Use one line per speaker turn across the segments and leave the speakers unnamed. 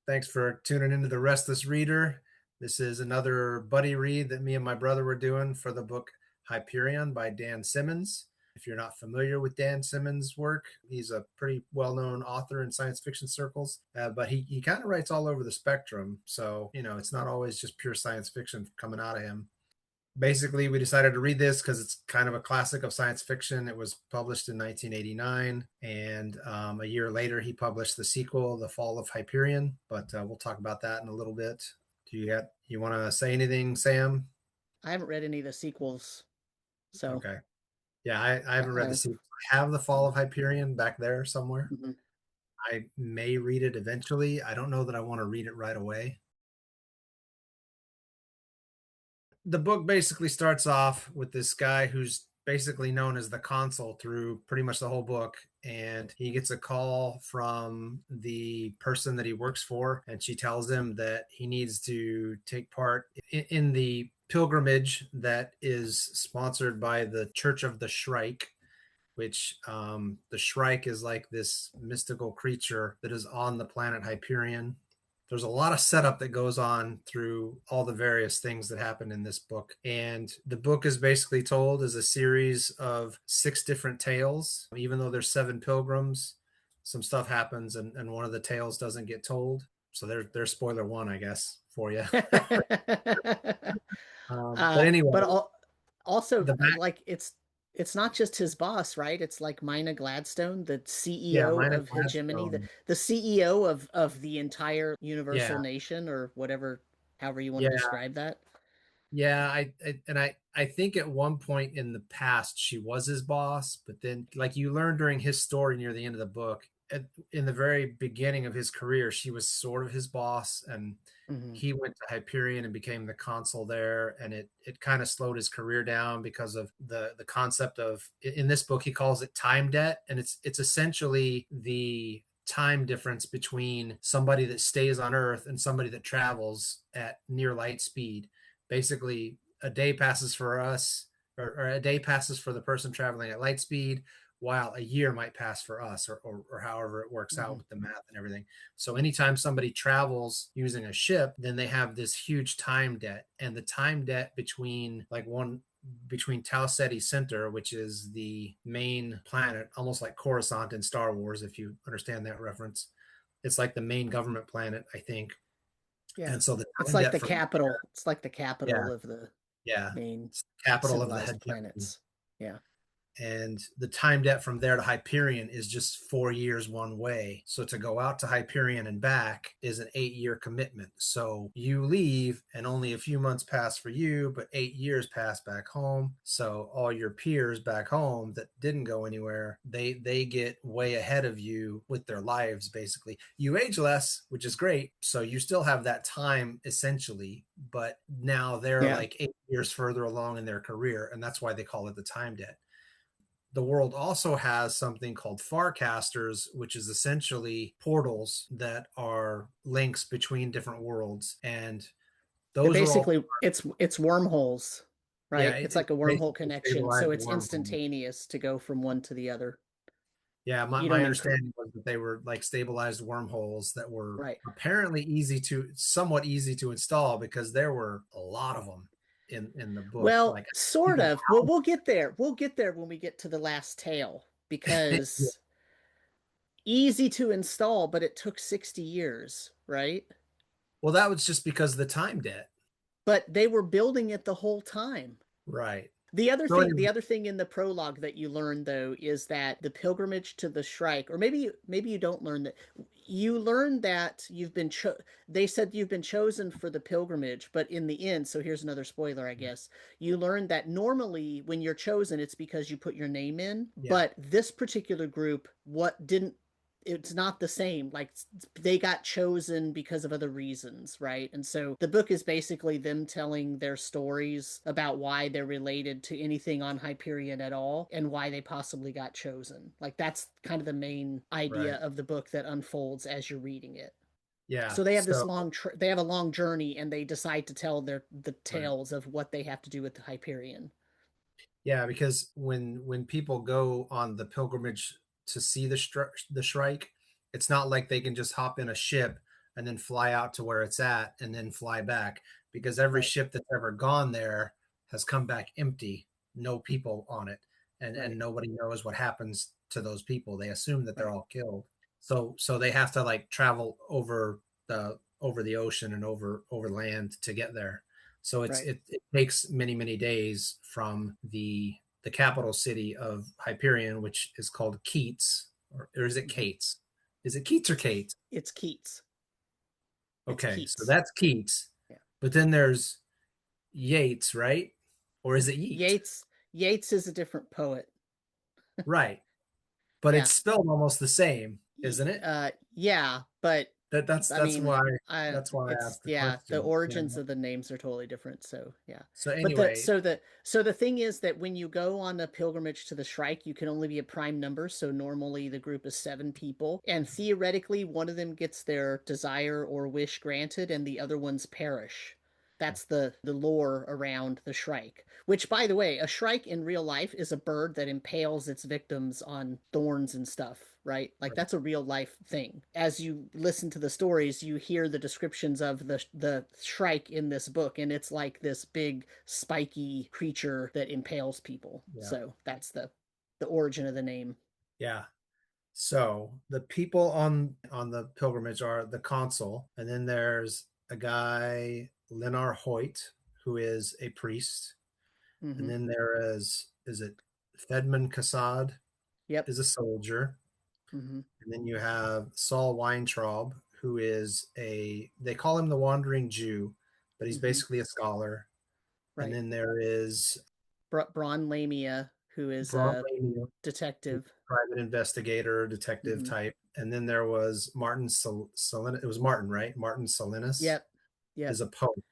Thanks for tuning into the Restless Reader. This is another buddy read that me and my brother were doing for the book Hyperion by Dan Simmons. If you're not familiar with Dan Simmons' work, he's a pretty well-known author in science fiction circles, but he kind of writes all over the spectrum. So, it's not always just pure science fiction coming out of him. Basically, we decided to read this because it's kind of a classic of science fiction. It was published in 1989, and a year later, he published the sequel, The Fall of Hyperion. But we'll talk about that in a little bit. You want to say anything, Sam?
I haven't read any of the sequels, so
Okay. Yeah, I haven't read the
uh,
sequel. I have The Fall of Hyperion back there somewhere.
mhm.
I may read it eventually. I don't know that I want to read it right away. The book basically starts off with this guy who's basically known as the Consul through pretty much the whole book. And he gets a call from the person that he works for, and she tells him that he needs to take part in the pilgrimage that is sponsored by the Church of the Shrike, which the Shrike is like this mystical creature that is on the planet Hyperion. There's a lot of setup that goes on through all the various things that happen in this book. And the book is basically told as a series of 6 different tales. Even though there's 7 pilgrims, some stuff happens and one of the tales doesn't get told. So there's spoiler 1, I guess, for you. But anyway,
but also
the back,
like it's not just his boss, right? It's like Mina Gladstone, the
yeah,
CEO
Mina
of Hegemony, the
Gladstone.
the CEO of the entire
Yeah,
Universal Nation or whatever, however you want to
yeah.
describe that.
Yeah, I think at one point in the past she was his boss, but then like you learn during his story near the end of the book, in the very beginning of his career, she was sort of his boss, and
Hmm.
he went to Hyperion and became the consul there, and it kind of slowed his career down because of the concept of in this book he calls it time debt, and it's essentially the time difference between somebody that stays on Earth and somebody that travels at near light speed. Basically, a day passes for us, or a day passes for the person traveling at light speed, while a year might pass for us, or however it works out
Hmm.
with the math and everything. So anytime somebody travels using a ship, then they have this huge time debt, and the time debt between Tau Ceti Center, which is the main planet, almost like Coruscant in Star Wars, if you understand that reference. It's like the main government planet, I think.
Yeah.
And so the
It's
time
like
debt
the
from
capital. It's like the
yeah,
capital of the
yeah,
main
it's the capital of the
civilized
hegemony.
planets. Yeah.
And the time debt from there to Hyperion is just 4 years one way. So to go out to Hyperion and back is an 8 year commitment. So you leave and only a few months pass for you, but 8 years pass back home. So all your peers back home that didn't go anywhere, they get way ahead of you with their lives. Basically, you age less, which is great. So you still have that time essentially, but now they're
Yeah.
like 8 years further along in their career, and that's why they call it the time debt. The world also has something called farcasters, which is essentially portals that are links between different worlds. And
It
those are all,
basically it's wormholes,
yeah,
right? It's
it
like a wormhole
basically
connection, so
stabilized
it's
wormholes.
instantaneous to go from one to the other.
Yeah, my,
You
my
don't incur
understanding was that they were like stabilized wormholes that were
right.
apparently somewhat easy to install because there were a lot of them in the book.
Well,
Like
sort
people's
of. Well, we'll get there. We'll get there when we get to the last tale
house.
because easy to install, but it took 60 years, right?
Well, that was just because of the time debt.
But they were building it the whole time.
Right.
The other
So
thing,
anyway,
the other thing in the prologue that you learn though is that the pilgrimage to the Shrike, or maybe you don't learn that. You learn that they said you've been chosen for the pilgrimage, but in the end, so here's another spoiler, I guess. You learn that normally when you're chosen, it's because you put your name in,
yeah,
but this particular group, what didn't it's not the same. Like they got chosen because of other reasons, right? And so the book is basically them telling their stories about why they're related to anything on Hyperion at all and why they possibly got chosen. Like that's kind of the main idea
right.
of the book that unfolds as you're reading it.
Yeah.
So they have this
So
they have a long journey and they decide to tell the
right.
tales of what they have to do with the Hyperion.
Yeah, because when people go on the pilgrimage to see the Shrike, it's not like they can just hop in a ship, and then fly out to where it's at and then fly back, because every
Right.
ship that's ever gone there has come back empty, no people on it, and
Right.
nobody knows what happens to those people. They assume that they're
Right.
all killed. So they have to like travel over the ocean and over land to get there. So
Right.
it takes many days from the capital city of Hyperion, which is called Keats, or is it
Hmm.
Kates? Is it Keats or Kate?
It's Keats. It's
Okay, so
Keats.
that's Keats.
Yeah.
But then there's Yates, right? Or is it Yeat?
Yeats is a different poet.
Right. But
Yeah.
it's spelled almost the same, isn't it?
Yeah, but
That that's
I
that's
mean,
why
I
that's why I
it's
asked the
yeah, the
question. Yeah.
origins of the names are totally different, so yeah.
So
But the
anyway,
so the thing is that when you go on a pilgrimage to the Shrike, you can only be a prime number, so normally the group is 7 people, and theoretically one of them gets their desire or wish granted and the other ones perish. That's the lore around the shrike. Which, by the way, a shrike in real life is a bird that impales its victims on thorns and stuff, right? Like
right.
that's a real life thing. As you listen to the stories, you hear the descriptions of the shrike in this book, and it's like this big spiky creature that impales people.
Yeah.
So that's the origin of the name.
Yeah. So the people on the pilgrimage are the consul, and then there's a guy, Lenar Hoyt, who is a priest, and
Hmm.
then there is it Fedman Kassad
Yep.
is a soldier,
Hmm.
and then you have Saul Weintraub, who is they call him the Wandering Jew, but he's
Hmm.
basically a scholar, and
Right.
then there is
Braun Lamia, who is
Braun
a
Lanier, who's
detective.
a private investigator, detective
Hmm.
type. And then there was Martin Salinas. It was Martin, right? Martin Salinas
Yep. Yep.
is a poet.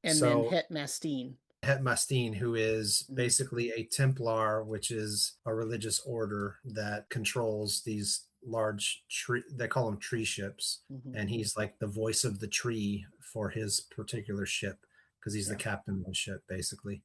And then
So
Het Mastine.
Het Mastine, who is
Hmm.
basically a Templar, which is a religious order that controls these large tree, they call them tree ships.
Hmm.
And he's like the voice of the tree for his particular ship because he's the
Yeah.
captain of the ship, basically.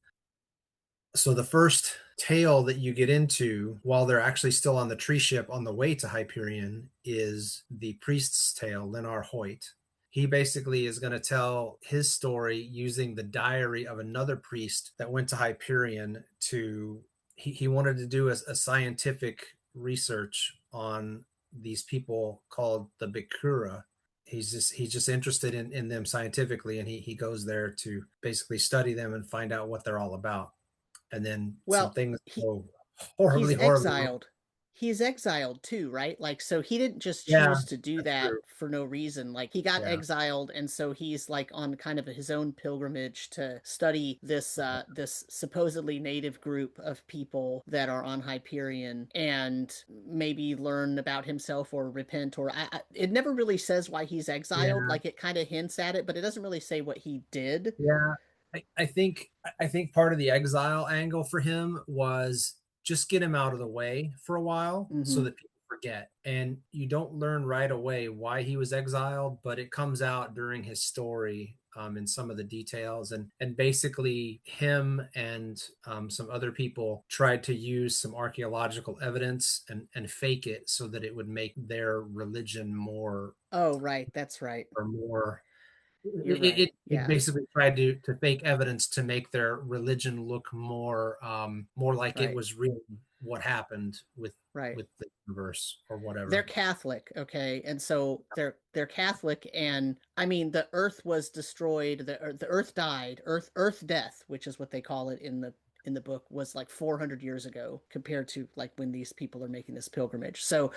So the first tale that you get into while they're actually still on the tree ship on the way to Hyperion is the priest's tale, Lenar Hoyt. He basically is going to tell his story using the diary of another priest that went to Hyperion to he wanted to do a scientific research on these people called the Bikura. He's just interested in them scientifically, and he goes there to basically study them and find out what they're all about, and then some
Well,
things
he
go
he's
horribly wrong.
exiled. He's exiled too, right? Like, so he didn't just
Yeah,
choose to do
that's
that
true.
for no reason. Like, he got
Yeah,
exiled, and so he's like on kind of his own pilgrimage to study this supposedly native group of people that are on Hyperion and maybe learn about himself or repent. Or it never really says why he's exiled.
yeah,
Like, it kind of hints at it, but it doesn't really say what he did.
yeah. I think part of the exile angle for him was just get him out of the way for a while so
Hmm.
that people forget. And you don't learn right away why he was exiled, but it comes out during his story, in some of the details. And basically, him and some other people tried to use some archaeological evidence and fake it so that it would make their religion more
Oh, right. That's right.
or more
You're
it,
right.
it, it
Yeah.
basically tried to fake evidence to make their religion look more like it
Right.
was really what happened
Right.
with the universe or
They're
whatever.
Catholic, okay? And so they're Catholic, and I mean the earth was destroyed, the earth died. Earth death, which is what they call it in the book, was like 400 years ago compared to like when these people are making this pilgrimage. So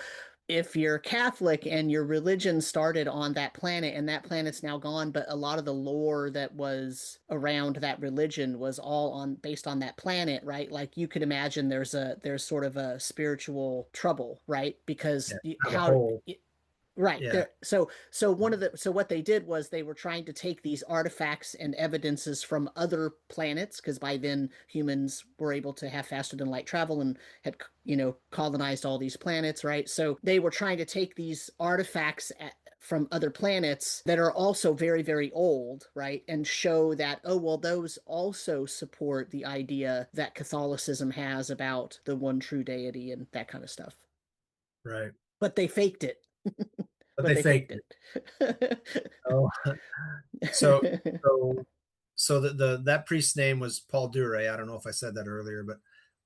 if you're Catholic and your religion started on that planet and that planet's now gone, but a lot of the lore that was around that religion was all on based on that planet, right? Like you could imagine there's sort of a spiritual trouble, right? Because
Yeah, have a
how
whole.
right
Yeah,
there so what they did was they were trying to take these artifacts and evidences from other planets because by then humans were able to have faster than light travel and had colonized all these planets, right? So they were trying to take these artifacts from other planets that are also very very old, right, and show that, oh well, those also support the idea that Catholicism has about the one true deity and that kind of stuff,
right.
but they faked it.
but
but
they
they
faked
faked
it.
it.
Oh, so so so the that priest's name was Paul Dure. I don't know if I said that earlier, but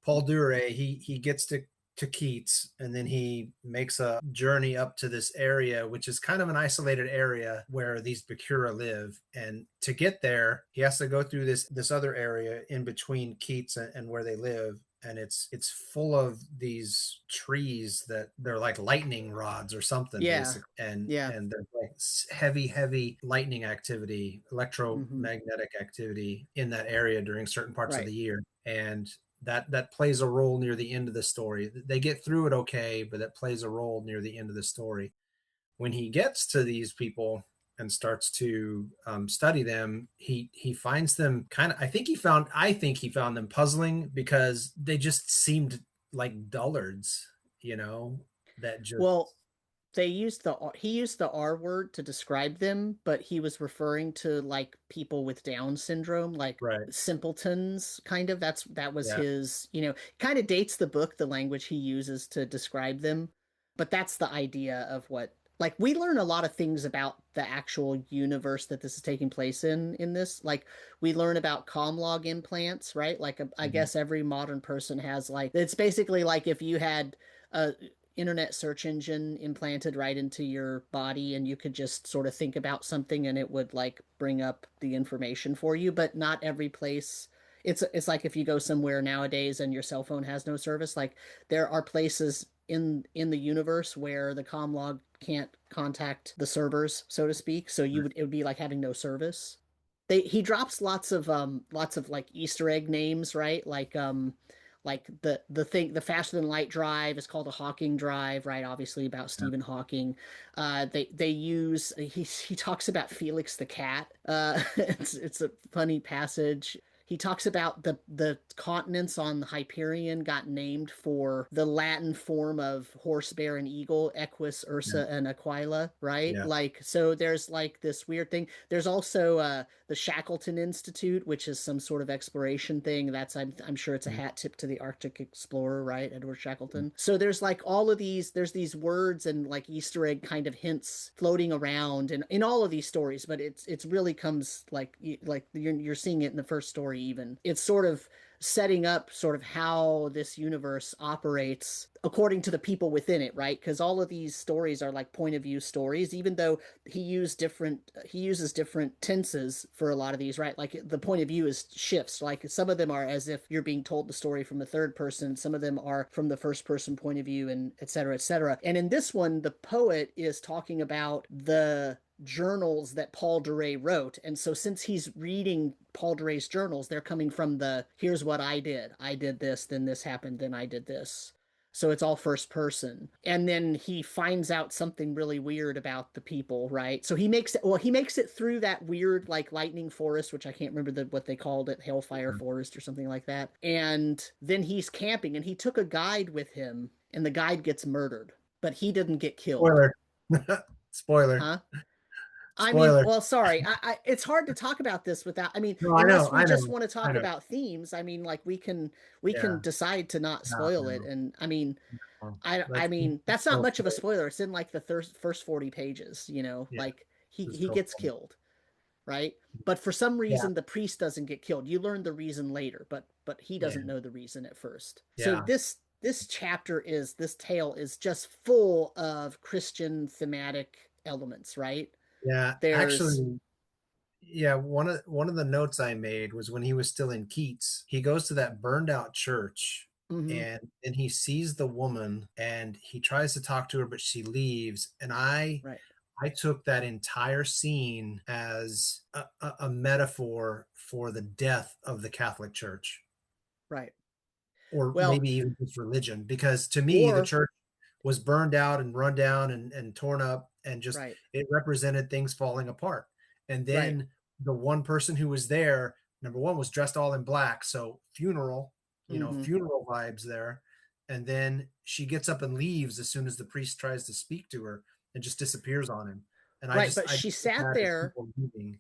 Paul Dure, he gets to Keats, and then he makes a journey up to this area, which is kind of an isolated area where these Bakura live. And to get there, he has to go through this other area in between Keats and where they live. And it's full of these trees that they're like lightning rods or something,
Yeah.
basically. and
Yeah.
and there's like heavy lightning activity,
Hmm.
electromagnetic activity in that area during certain parts of
Right.
the year. And that plays a role near the end of the story. They get through it okay, but that plays a role near the end of the story. When he gets to these people and starts to study them, he finds them kind of. I think he found them puzzling because they just seemed like dullards, you know, that just
Well, he used the R word to describe them, but he was referring to like people with Down syndrome, like
right.
simpletons, kind of. That was
Yeah.
his, kind of dates the book, the language he uses to describe them. But that's the idea of what like we learn a lot of things about the actual universe that this is taking place in this. Like we learn about Comlog implants, right? Like I
Mhm.
guess every modern person has like it's basically like if you had a internet search engine implanted right into your body and you could just sort of think about something and it would like bring up the information for you, but not every place. It's like if you go somewhere nowadays and your cell phone has no service, like there are places in the universe where the Comlog can't contact the servers, so to speak, so it would be like having no service. He drops lots of like Easter egg names, right? Like the faster than light drive is called a Hawking drive, right? Obviously about
Yeah.
Stephen Hawking. They use he talks about Felix the cat. It's a funny passage. He talks about the continents on the Hyperion got named for the Latin form of horse, bear, and eagle, Equus,
Yeah.
Ursa, and Aquila, right?
Yeah.
Like, so there's like this weird thing. There's also the Shackleton Institute, which is some sort of exploration thing. I'm sure it's a
Mhm.
hat tip to the Arctic explorer, right? Edward Shackleton. So there's like all of there's these words and like Easter egg kind of hints floating around in all of these stories, but it's really comes like you're seeing it in the first story even. It's sort of setting up sort of how this universe operates according to the people within it, right? Because all of these stories are like point of view stories, even though he uses different tenses for a lot of these, right? Like the point of view is shifts. Like some of them are as if you're being told the story from the third person, some of them are from the first person point of view, and et cetera, et cetera. And in this one, the poet is talking about the journals that Paul Dure wrote. And so since he's reading Paul Dure's journals, they're coming from the here's what I did. I did this, then this happened, then I did this. So it's all first person. And then he finds out something really weird about the people, right? So he makes it through that weird like lightning forest, which I can't remember what they called it, Hellfire Forest or something like that. And then he's camping and he took a guide with him and the guide gets murdered, but he didn't get killed.
Spoiler. Spoiler.
Huh? I mean,
Spoiler.
well, sorry. It's hard to talk about this without, I mean,
No, I know.
unless we
I
just
know.
want to
I
talk
know.
about themes. I mean, like we can
Yeah.
decide to not
No,
spoil it.
no,
And I mean,
no.
I mean,
Let's
that's not
go
much of a
for it.
spoiler. It's in like the first 40 pages,
Yeah.
like
Just
he
go
gets
for it.
killed, right? But for some
Yeah.
reason the priest doesn't get killed. You learn the reason later, but he
Yeah.
doesn't know the reason at first. So
Yeah.
this tale is just full of Christian thematic elements, right?
Yeah.
There's
Actually, yeah, one of the notes I made was when he was still in Keats, he goes to that burned out church,
mhm,
and he sees the woman and he tries to talk to her, but she leaves. And
right,
I took that entire scene as a metaphor for the death of the Catholic Church,
right.
or
Well,
maybe even just religion, because to me the
or
church was burned out and run down and torn up, and just
right,
it represented things falling apart. And
right.
then the one person who was there, number one, was dressed all in black, so funeral,
Hmm.
funeral vibes there. And then she gets up and leaves as soon as the priest tries to speak to her and just disappears on him. And
Right, but
I
she
just took
sat
that as
there
people leaving.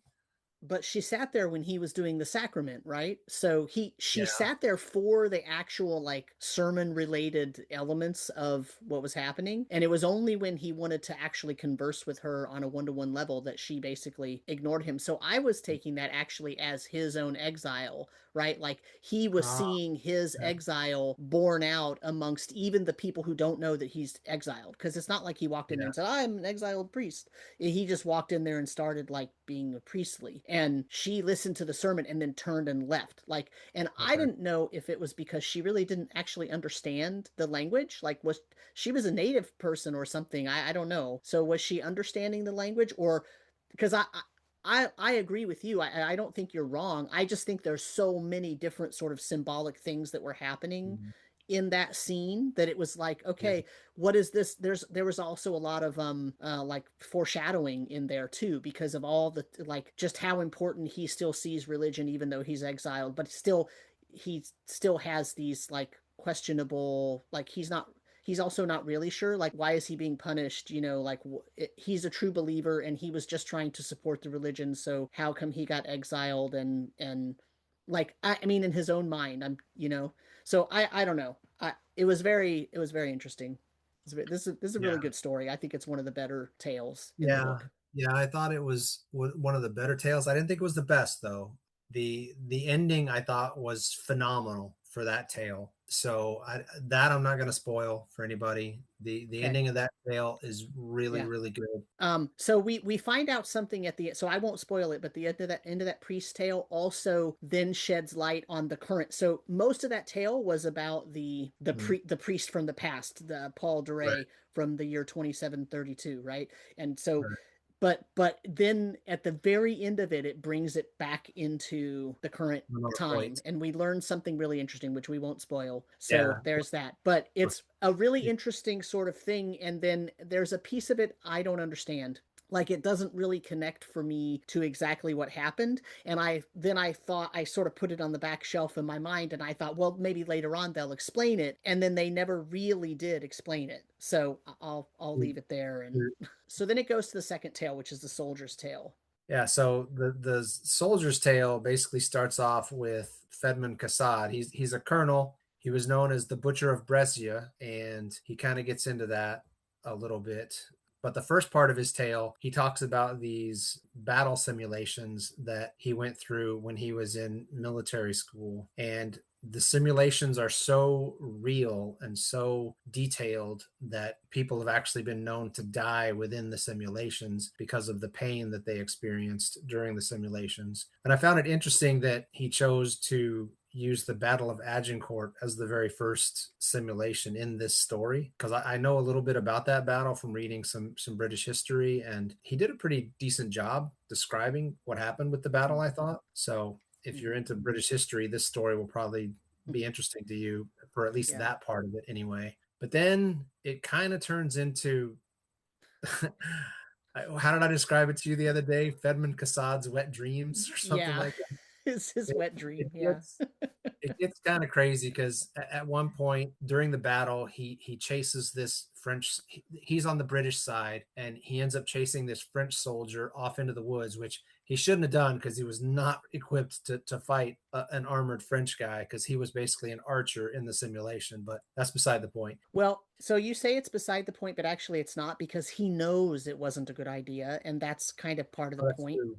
but she sat there when he was doing the sacrament, right? So she
Yeah.
sat there for the actual like sermon related elements of what was happening. And it was only when he wanted to actually converse with her on a one-to-one level that she basically ignored him. So I was taking that actually as his own exile, right? Like he was
Uh,
seeing his exile borne out amongst even the people who don't know that he's exiled. Because it's not like he walked in there
yeah.
and said, I'm an exiled priest. He just walked in there and started like being priestly. And she listened to the sermon and then turned and left. Like, and I
Okay.
didn't know if it was because she really didn't actually understand the language. Like, was she was a native person or something? I don't know. So was she understanding the language, or because I agree with you. I don't think you're wrong. I just think there's so many different sort of symbolic things that were happening
Mhm.
in that scene that it was like,
Yeah.
okay, what is this? There was also a lot of like foreshadowing in there too, because of all the like just how important he still sees religion even though he's exiled, but still he still has these like questionable, like he's also not really sure like why is he being punished, you know, like he's a true believer and he was just trying to support the religion, so how come he got exiled? And like I mean in his own mind, I'm, you know, so I don't know. It was very interesting. This is a really
Yeah.
good story. I think it's one of the better tales in the
Yeah.
book.
Yeah. I thought it was one of the better tales. I didn't think it was the best though. The ending I thought was phenomenal for that tale. So that I'm not going to spoil for anybody. The
Okay.
ending of that tale is really
Yeah.
really good.
So we find out something at the so I won't spoil it, but the end of that priest tale also then sheds light on the current. So most of that tale was about
Mhm.
the priest from the past, the Paul
Right.
Duray from the year 2732, right? And so
Right.
but then at the very end of it, it brings it back into the current
Another
time,
point.
and we learn something really interesting which we won't spoil, so
Yeah.
there's that. But it's a really
Yeah.
interesting sort of thing, and then there's a piece of it I don't understand. Like it doesn't really connect for me to exactly what happened, and I thought I sort of put it on the back shelf in my mind, and I thought, well, maybe later on they'll explain it, and then they never really did explain it, so I'll leave it there. And so then it goes to the second tale, which is the soldier's tale.
Yeah, so the soldier's tale basically starts off with Fedman Kassad. He's a colonel. He was known as the Butcher of Brescia, and he kind of gets into that a little bit. But the first part of his tale, he talks about these battle simulations that he went through when he was in military school. And the simulations are so real and so detailed that people have actually been known to die within the simulations because of the pain that they experienced during the simulations. And I found it interesting that he chose to use the Battle of Agincourt as the very first simulation in this story, because I know a little bit about that battle from reading some British history, and he did a pretty decent job describing what happened with the battle, I thought. So if you're
Mm-hmm.
into British history, this story will probably be interesting to you for at least
Yeah.
that part of it anyway. But then it kind of turns into how did I describe it to you the other day? Fedman Kassad's wet dreams or something
Yeah.
like that.
It's his
It,
wet
it
dream. Yeah.
gets it gets kind of crazy because at one point during the battle, he chases this French. He's on the British side, and he ends up chasing this French soldier off into the woods, which he shouldn't have done because he was not equipped to fight an armored French guy because he was basically an archer in the simulation. But that's beside the point.
Well, so you say it's beside the point, but actually it's not, because he knows it wasn't a good idea, and that's kind of part of the
Oh, that's
point.
true.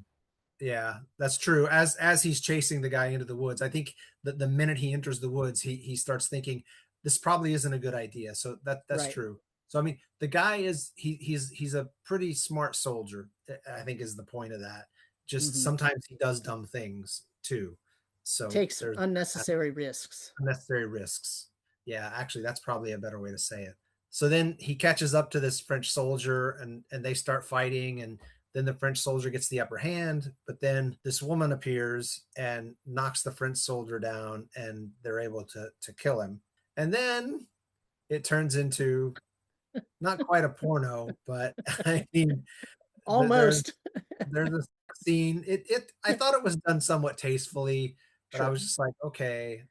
Yeah, that's true. As he's chasing the guy into the woods, I think that the minute he enters the woods, he starts thinking this probably isn't a good idea. So that's
Right.
true. So I mean, the guy is he's a pretty smart soldier, I think is the point of that. Just
Mm-hmm.
sometimes he does dumb things too. So
Takes
there's
unnecessary risks.
unnecessary risks. Yeah, actually, that's probably a better way to say it. So then he catches up to this French soldier, and they start fighting, and then the French soldier gets the upper hand, but then this woman appears and knocks the French soldier down, and they're able to kill him. And then it turns into not quite a porno, but I mean, there's
Almost.
there's a scene. It I thought it was done somewhat tastefully, but I
Sure.
was just like, okay,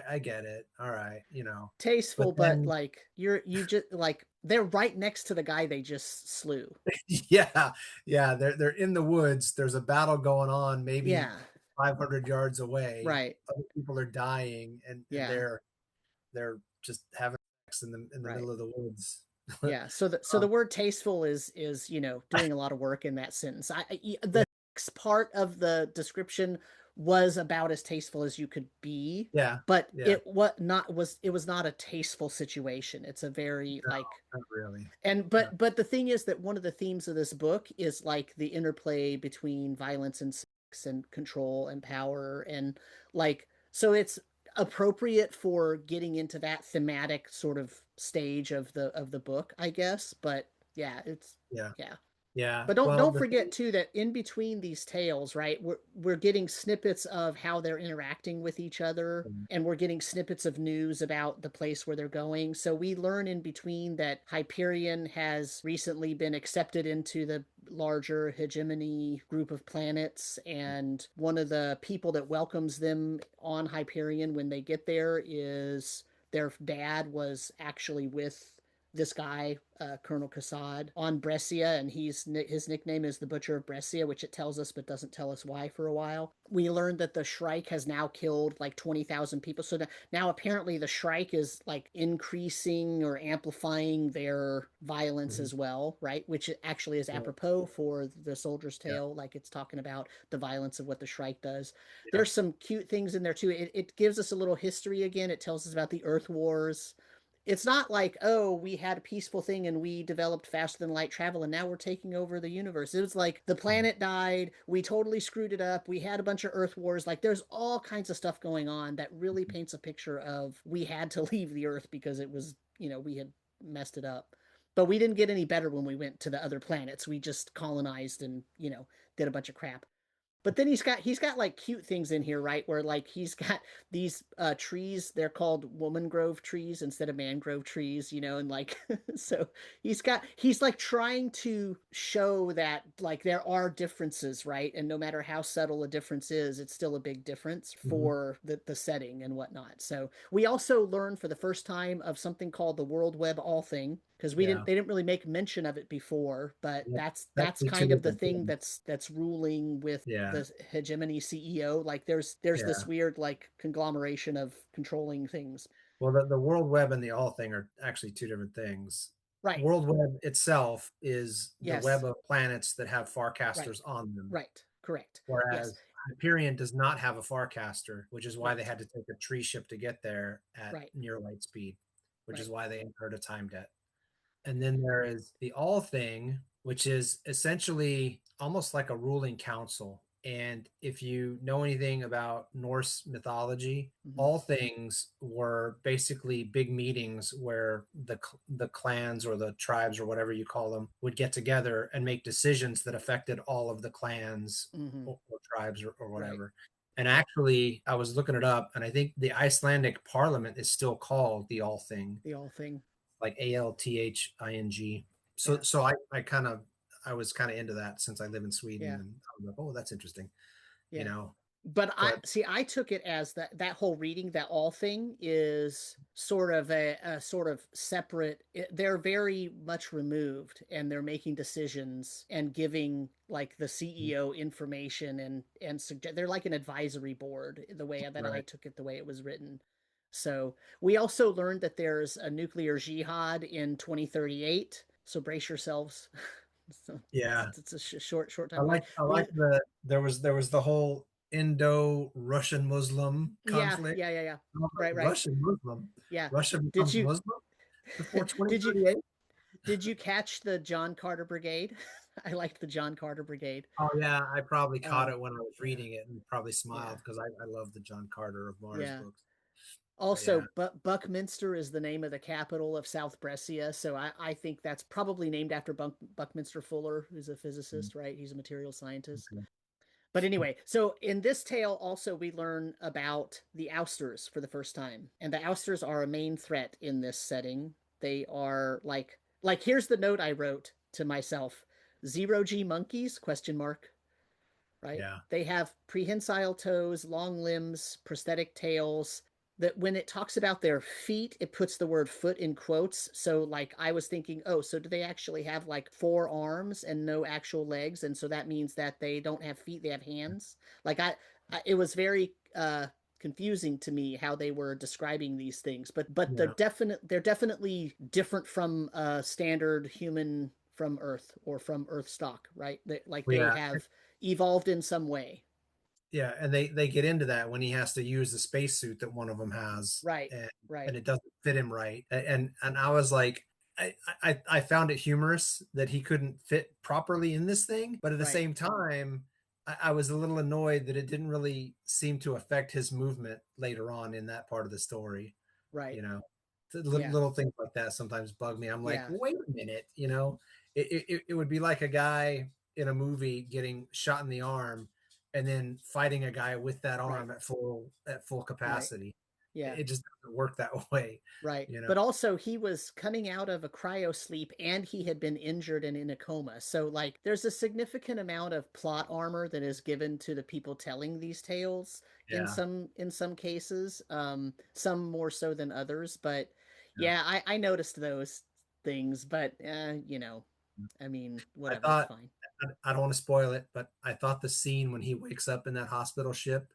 I get it. All right, But
Tasteful, but
then
like you just like they're right next to the guy they just slew.
Yeah, yeah, they're in the woods. There's a battle going on, maybe
Yeah,
500 yards away.
right.
Other people are dying, and
Yeah,
they're just having sex in the
right.
middle of the woods.
Yeah. So the
Um,
word tasteful is doing a lot of work in that sentence. The next part of the description was about as tasteful as you could be,
yeah,
but
yeah,
it was not a tasteful situation. It's a very
no,
like
not really.
and
No,
but the thing is that one of the themes of this book is like the interplay between violence and sex and control and power and like so it's appropriate for getting into that thematic sort of stage of the book, I guess. But yeah, it's
yeah,
yeah.
yeah.
But
Well,
don't
the
forget
thing,
too that in between these tales, right, we're getting snippets of how they're interacting with each other, and we're getting snippets of news about the place where they're going. So we learn in between that Hyperion has recently been accepted into the larger hegemony group of planets, and one of the people that welcomes them on Hyperion when they get there is their dad was actually with this guy, Colonel Kassad, on Brescia, and his nickname is the Butcher of Brescia, which it tells us but doesn't tell us why for a while. We learned that the Shrike has now killed like 20,000 people. So now apparently the Shrike is like increasing or amplifying their violence
mhm,
as well, right? Which actually is
yeah,
apropos for the Soldier's
yeah,
Tale. Like it's talking about the violence of what the Shrike does.
yeah,
There's some cute things in there too. It gives us a little history again. It tells us about the Earth Wars. It's not like, oh, we had a peaceful thing and we developed faster than light travel and now we're taking over the universe. It was like the
mhm,
planet died, we totally screwed it up, we had a bunch of Earth wars. Like there's all kinds of stuff going on that really
mhm,
paints a picture of we had to leave the Earth because it was, we had messed it up. But we didn't get any better when we went to the other planets. We just colonized and, did a bunch of crap. But then he's got like cute things in here, right? Where like he's got these trees, they're called woman grove trees instead of mangrove trees, and like so he's like trying to show that like there are differences, right? And no matter how subtle a difference is, it's still a big difference
mhm.
for the setting and whatnot. So we also learned for the first time of something called the World Web All thing, because
Yeah,
they didn't really make mention of it before, but
yeah. That's
that's
the two
kind of the
different
thing
things.
that's ruling with
Yeah,
the hegemony CEO. Like there's this
yeah.
weird like conglomeration of controlling things.
Well, the World Web and the All thing are actually two different things.
Right.
World Web itself is the web
Yes.
of planets that have
Right.
farcasters on them,
Right. Correct. Yes.
whereas Hyperion does not have a farcaster, which is why they
Right.
had to take a tree ship to get there at
Right.
near light speed, which is
Right.
why they incurred a time debt. And then there is the all thing, which is essentially almost like a ruling council. And if you know anything about Norse mythology,
Mm-hmm.
all things were basically big meetings where the clans or the tribes or whatever you call them would get together and make decisions that affected all of the clans
Mm-hmm.
or tribes or
Right.
whatever. And actually, I was looking it up, and I think the Icelandic parliament is still called the All Thing,
The all thing.
like Althing. So
Yeah.
so I was kind of into that since I live in Sweden,
Yeah.
and I was like, oh, that's interesting, you
Yeah.
know.
But
But
I took it as that whole reading, that all thing is sort of a sort of separate. They're very much removed, and they're making decisions and giving like the CEO information and suggest. They're like an advisory board. The way that I
right,
took it, the way it was written. So we also learned that there's a nuclear jihad in 2038. So brace yourselves. So
yeah,
it's a short time away.
I like
We
there was the whole Indo-Russian Muslim
Yeah,
conflict.
yeah, yeah, yeah.
I was like,
Right, right.
Russian Muslim,
Yeah.
Russia
Did
becomes
you
Muslim before
did you
2038.
did you catch the John Carter Brigade? I liked the John Carter Brigade.
Oh yeah, I probably caught
Um,
it when I was
yeah,
reading it and probably smiled
yeah,
because I love the John Carter of Mars
yeah.
books. But
Also,
yeah,
Buckminster is the name of the capital of South Brescia, so I think that's probably named after Buckminster Fuller, who's a
mm,
physicist, right? He's a material scientist.
okay.
But anyway, so in this tale also we learn about the ousters for the first time. And the ousters are a main threat in this setting. They are like here's the note I wrote to myself. Zero G monkeys question mark, right?
Yeah.
They have prehensile toes, long limbs, prosthetic tails. that when it talks about their feet, it puts the word foot in quotes. So like I was thinking, oh, so do they actually have like four arms and no actual legs? And so that means that they don't have feet, they have hands. Like it was very confusing to me how they were describing these things. But
Yeah.
they're definitely different from standard human from Earth or from Earth stock, right? Like they
Yeah.
have evolved in some way.
Yeah, and they get into that when he has to use the spacesuit that one of them has,
Right,
and
right,
it doesn't fit him right. And I was like, I found it humorous that he couldn't fit properly in this thing, but at the
right,
same time, I was a little annoyed that it didn't really seem to affect his movement later on in that part of the story.
right.
You know,
Yeah,
little things like that sometimes bug me. I'm like,
yeah,
wait a minute, it would be like a guy in a movie getting shot in the arm and then fighting a guy with that
right,
arm at full
right.
capacity.
Yeah.
It just doesn't work that way,
Right.
you know.
But also, he was coming out of a cryo sleep and he had been injured and in a coma. So, like, there's a significant amount of plot armor that is given to the people telling these tales
Yeah,
in some cases, some more so than others. But
yeah.
yeah, I noticed those things. But, I mean,
I
whatever, it's
thought
fine.
I don't want to spoil it, but I thought the scene when he wakes up in that hospital ship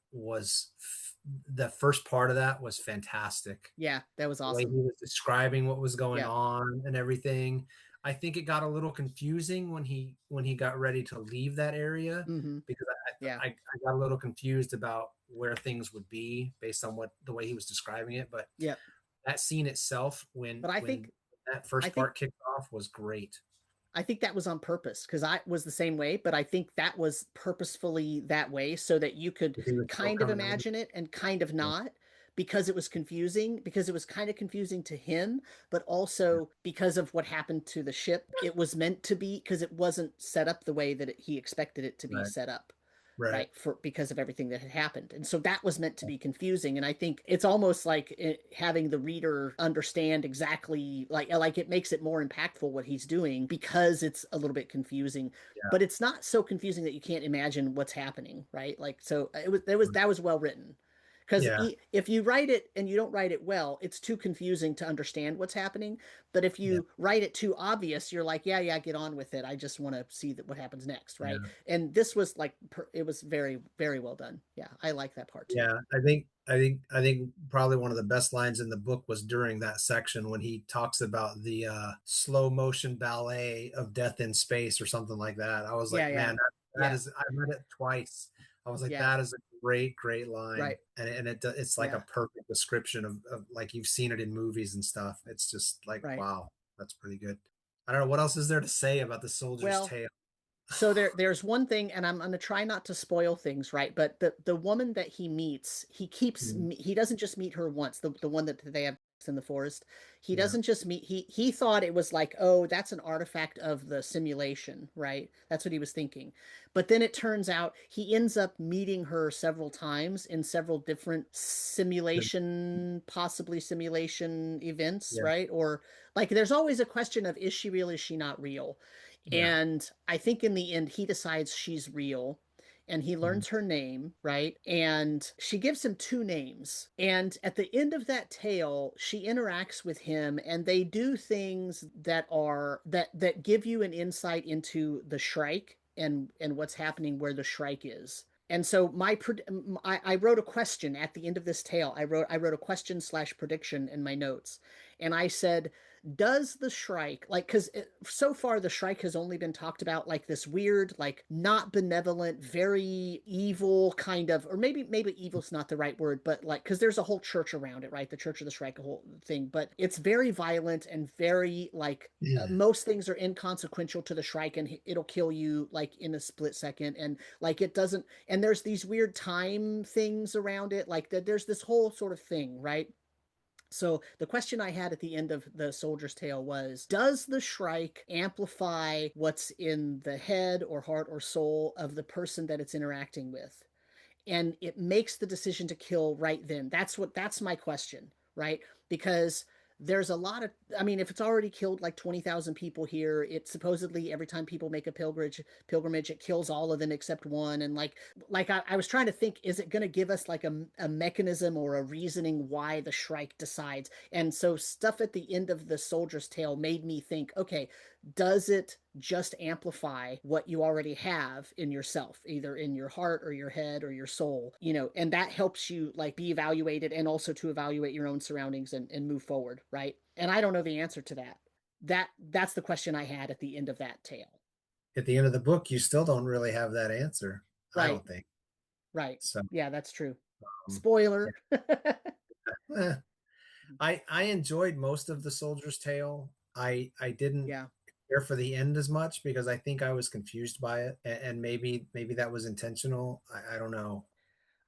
the first part of that was fantastic.
Yeah, that was
The way he
awesome.
was describing what was going
Yeah.
on and everything. I think it got a little confusing when he got ready to leave that area
Hmm.
because
Yeah.
I got a little confused about where things would be based on what the way he was describing it. But
Yep.
that scene itself,
But
when that
I
first
think
part kicked off, was great.
I think that was on purpose because I was the same way, but I think that was purposefully that way so that you could
He was still
kind of
coming out.
imagine it and kind of not because it was confusing, because it was kind of confusing to him, but
Yeah,
also because of what happened to the ship. It was meant to be because it wasn't set up the way that he expected it to be
right,
set up,
right.
right? For because of everything that had happened. And so that was meant to be confusing. And I think it's almost like having the reader understand exactly like it makes it more impactful what he's doing because it's a little bit confusing.
Yeah,
But it's not so confusing that you can't imagine what's happening, right? Like so that was well written. Because
yeah,
if you write it and you don't write it well, it's too confusing to understand what's happening. But if
yeah,
you write it too obvious, you're like, yeah, yeah, get on with it. I just want to see what happens next, right?
yeah.
And this was like it was very very well done. Yeah, I like that part too.
Yeah, I think probably one of the best lines in the book was during that section when he talks about the slow motion ballet of death in space or something like that. I was
Yeah,
like,
yeah,
man, that
yeah,
is I read it twice. I was like,
yeah,
that is a great line,
right,
and it's like a
yeah,
perfect description of like you've seen it in movies and stuff. It's just like,
right.
wow, that's pretty good. I don't know what else is there to say about the Soldier's
Well,
Tale.
so there's one thing, and I'm gonna try not to spoil things, right? But the woman that he meets,
Mm,
he doesn't just meet her once. The one that they have in the forest, he
yeah,
doesn't just meet. He thought it was like, oh, that's an artifact of the simulation, right? That's what he was thinking. But then it turns out he ends up meeting her several times in several different possibly simulation events,
yeah,
right? Or like, there's always a question of is she real? Is she not real?
yeah,
And I think in the end, he decides she's real and he
mhm,
learns her name, right? And she gives him two names. And at the end of that tale, she interacts with him and they do things that give you an insight into the Shrike and what's happening where the Shrike is. And so I wrote a question at the end of this tale. I wrote a question slash prediction in my notes, and I said, does the Shrike like because so far the Shrike has only been talked about like this weird, like not benevolent, very evil kind of, or maybe evil's not the right word, but like because there's a whole church around it, right? The Church of the Shrike, a whole thing, but it's very violent and very like most things are inconsequential to the Shrike and it'll kill you like in a split second and like it doesn't and there's these weird time things around it like that there's this whole sort of thing, right? So the question I had at the end of the Soldier's Tale was, does the Shrike amplify what's in the head or heart or soul of the person that it's interacting with? And it makes the decision to kill right then. That's my question, right? Because there's a lot of, I mean, if it's already killed like 20,000 people here, it supposedly every time people make a pilgrimage, it kills all of them except one. And I was trying to think, is it going to give us like a mechanism or a reasoning why the Shrike decides? And so stuff at the end of the Soldier's Tale made me think, okay, does it just amplify what you already have in yourself, either in your heart or your head or your soul, and that helps you like be evaluated and also to evaluate your own surroundings and move forward, right? And I don't know the answer to that. That's the question I had at the end of that tale.
At the end of the book, you still don't really have that answer. I
Right,
don't think
right.
so.
Yeah, that's true.
Um,
Spoiler.
eh, I enjoyed most of the Soldier's Tale. I didn't
Yeah.
care for the end as much because I think I was confused by it, and maybe that was intentional. I don't know.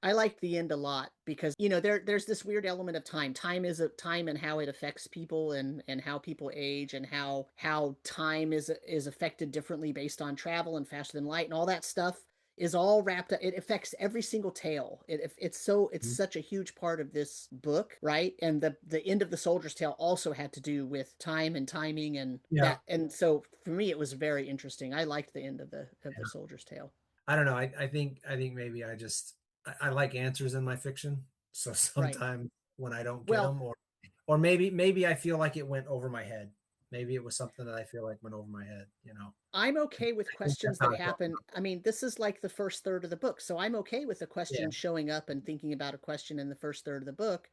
I liked the end a lot because there's this weird element of time. Time is a time and how it affects people and how people age and how time is affected differently based on travel and faster than light and all that stuff is all wrapped up. It affects every single tale. It's
Mhm.
such a huge part of this book, right? And the end of the Soldier's Tale also had to do with time and timing and
Yeah,
that. And so for me, it was very interesting. I liked the end of the
yeah.
Soldier's Tale.
I don't know. I think maybe I like answers in my fiction. So
Right.
sometimes when I don't get
Well,
them, or maybe I feel like it went over my head. Maybe it was something that I feel like went over my head.
I'm okay with
I think that's
questions
how
that
I felt.
happen. I mean, this is like the first third of the book, so I'm okay with a
Yeah,
question showing up and thinking about a question in the first third of the book.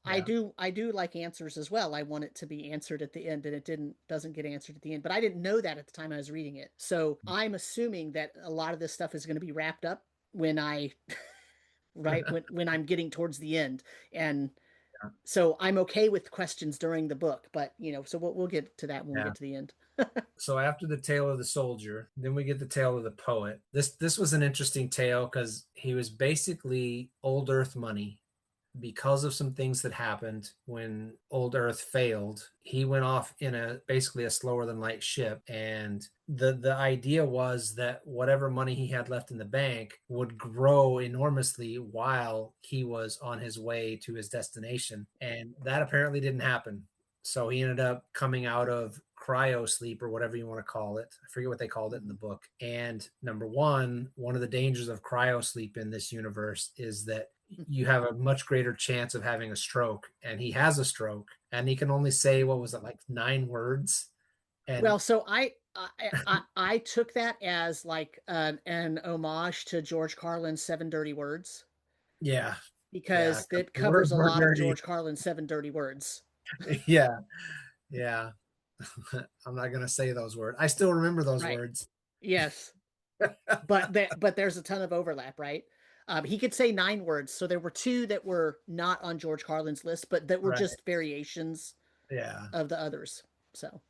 I
yeah.
do I do like answers as well. I want it to be answered at the end and it doesn't get answered at the end, but I didn't know that at the time I was reading it. So, I'm assuming that a lot of this stuff is going to be wrapped up when I right when I'm getting towards the end. And
Yeah.
so I'm okay with questions during the book, but so we'll get to that when we
Yeah.
get to the end.
So after the tale of the soldier, then we get the tale of the poet. This was an interesting tale because he was basically old Earth money because of some things that happened when old Earth failed. He went off in a basically a slower than light ship, and the idea was that whatever money he had left in the bank would grow enormously while he was on his way to his destination, and that apparently didn't happen. So he ended up coming out of cryo sleep or whatever you want to call it. I forget what they called it in the book. And number one of the dangers of cryo sleep in this universe is that you have a much greater chance of having a stroke. And he has a stroke, and he can only say, what was it, like 9 words? And
Well, so I took that as like an homage to George Carlin's Seven Dirty Words
yeah, yeah,
because it
the
covers
words
a
were
lot of
dirty.
George Carlin's Seven Dirty Words.
Yeah, yeah. I'm not gonna say those words. I still remember those
Right.
words.
Yes. But there's a ton of overlap, right? He could say 9 words, so there were two that were not on George Carlin's list, but that were
Right.
just variations
Yeah.
of the others. So,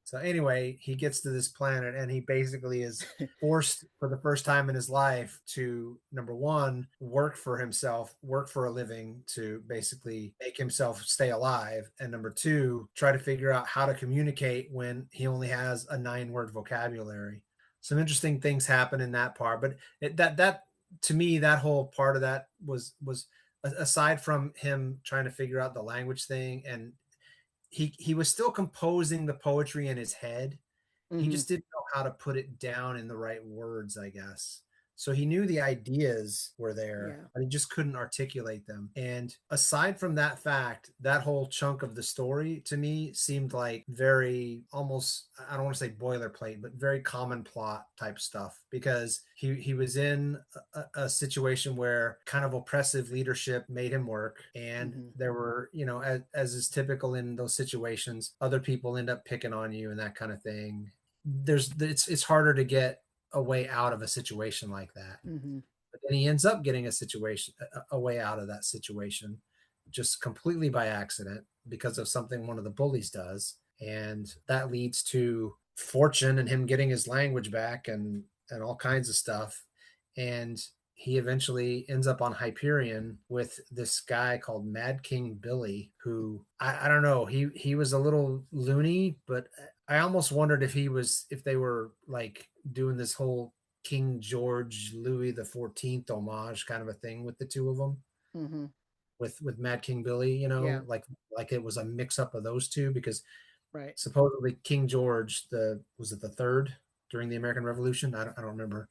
So anyway, he gets to this planet and he basically is forced for the first time in his life to, number one, work for himself, work for a living to basically make himself stay alive, and number two, try to figure out how to communicate when he only has a 9 word vocabulary. Some interesting things happen in that part, but that to me, that whole part of that was aside from him trying to figure out the language thing, and he was still composing the poetry in his head. He
mhm,
just didn't know how to put it down in the right words, I guess. So he knew the ideas were there,
yeah.
but he just couldn't articulate them. And aside from that fact, that whole chunk of the story to me seemed like very almost, I don't want to say boilerplate, but very common plot type stuff because he was in a situation where kind of oppressive leadership made him work, and
Mhm,
there were, as is typical in those situations, other people end up picking on you and that kind of thing. It's harder to get a way out of a situation like that.
mhm,
But then he ends up getting a way out of that situation, just completely by accident because of something one of the bullies does, and that leads to fortune and him getting his language back and all kinds of stuff. And he eventually ends up on Hyperion with this guy called Mad King Billy, who I don't know, he was a little loony, but I almost wondered if they were like doing this whole King George Louis the 14th homage kind of a thing with the two of them.
mhm.
with Mad King Billy,
Yeah,
like it was a mix up of those two because
right.
supposedly King George, the was it the third during the American Revolution? I don't remember.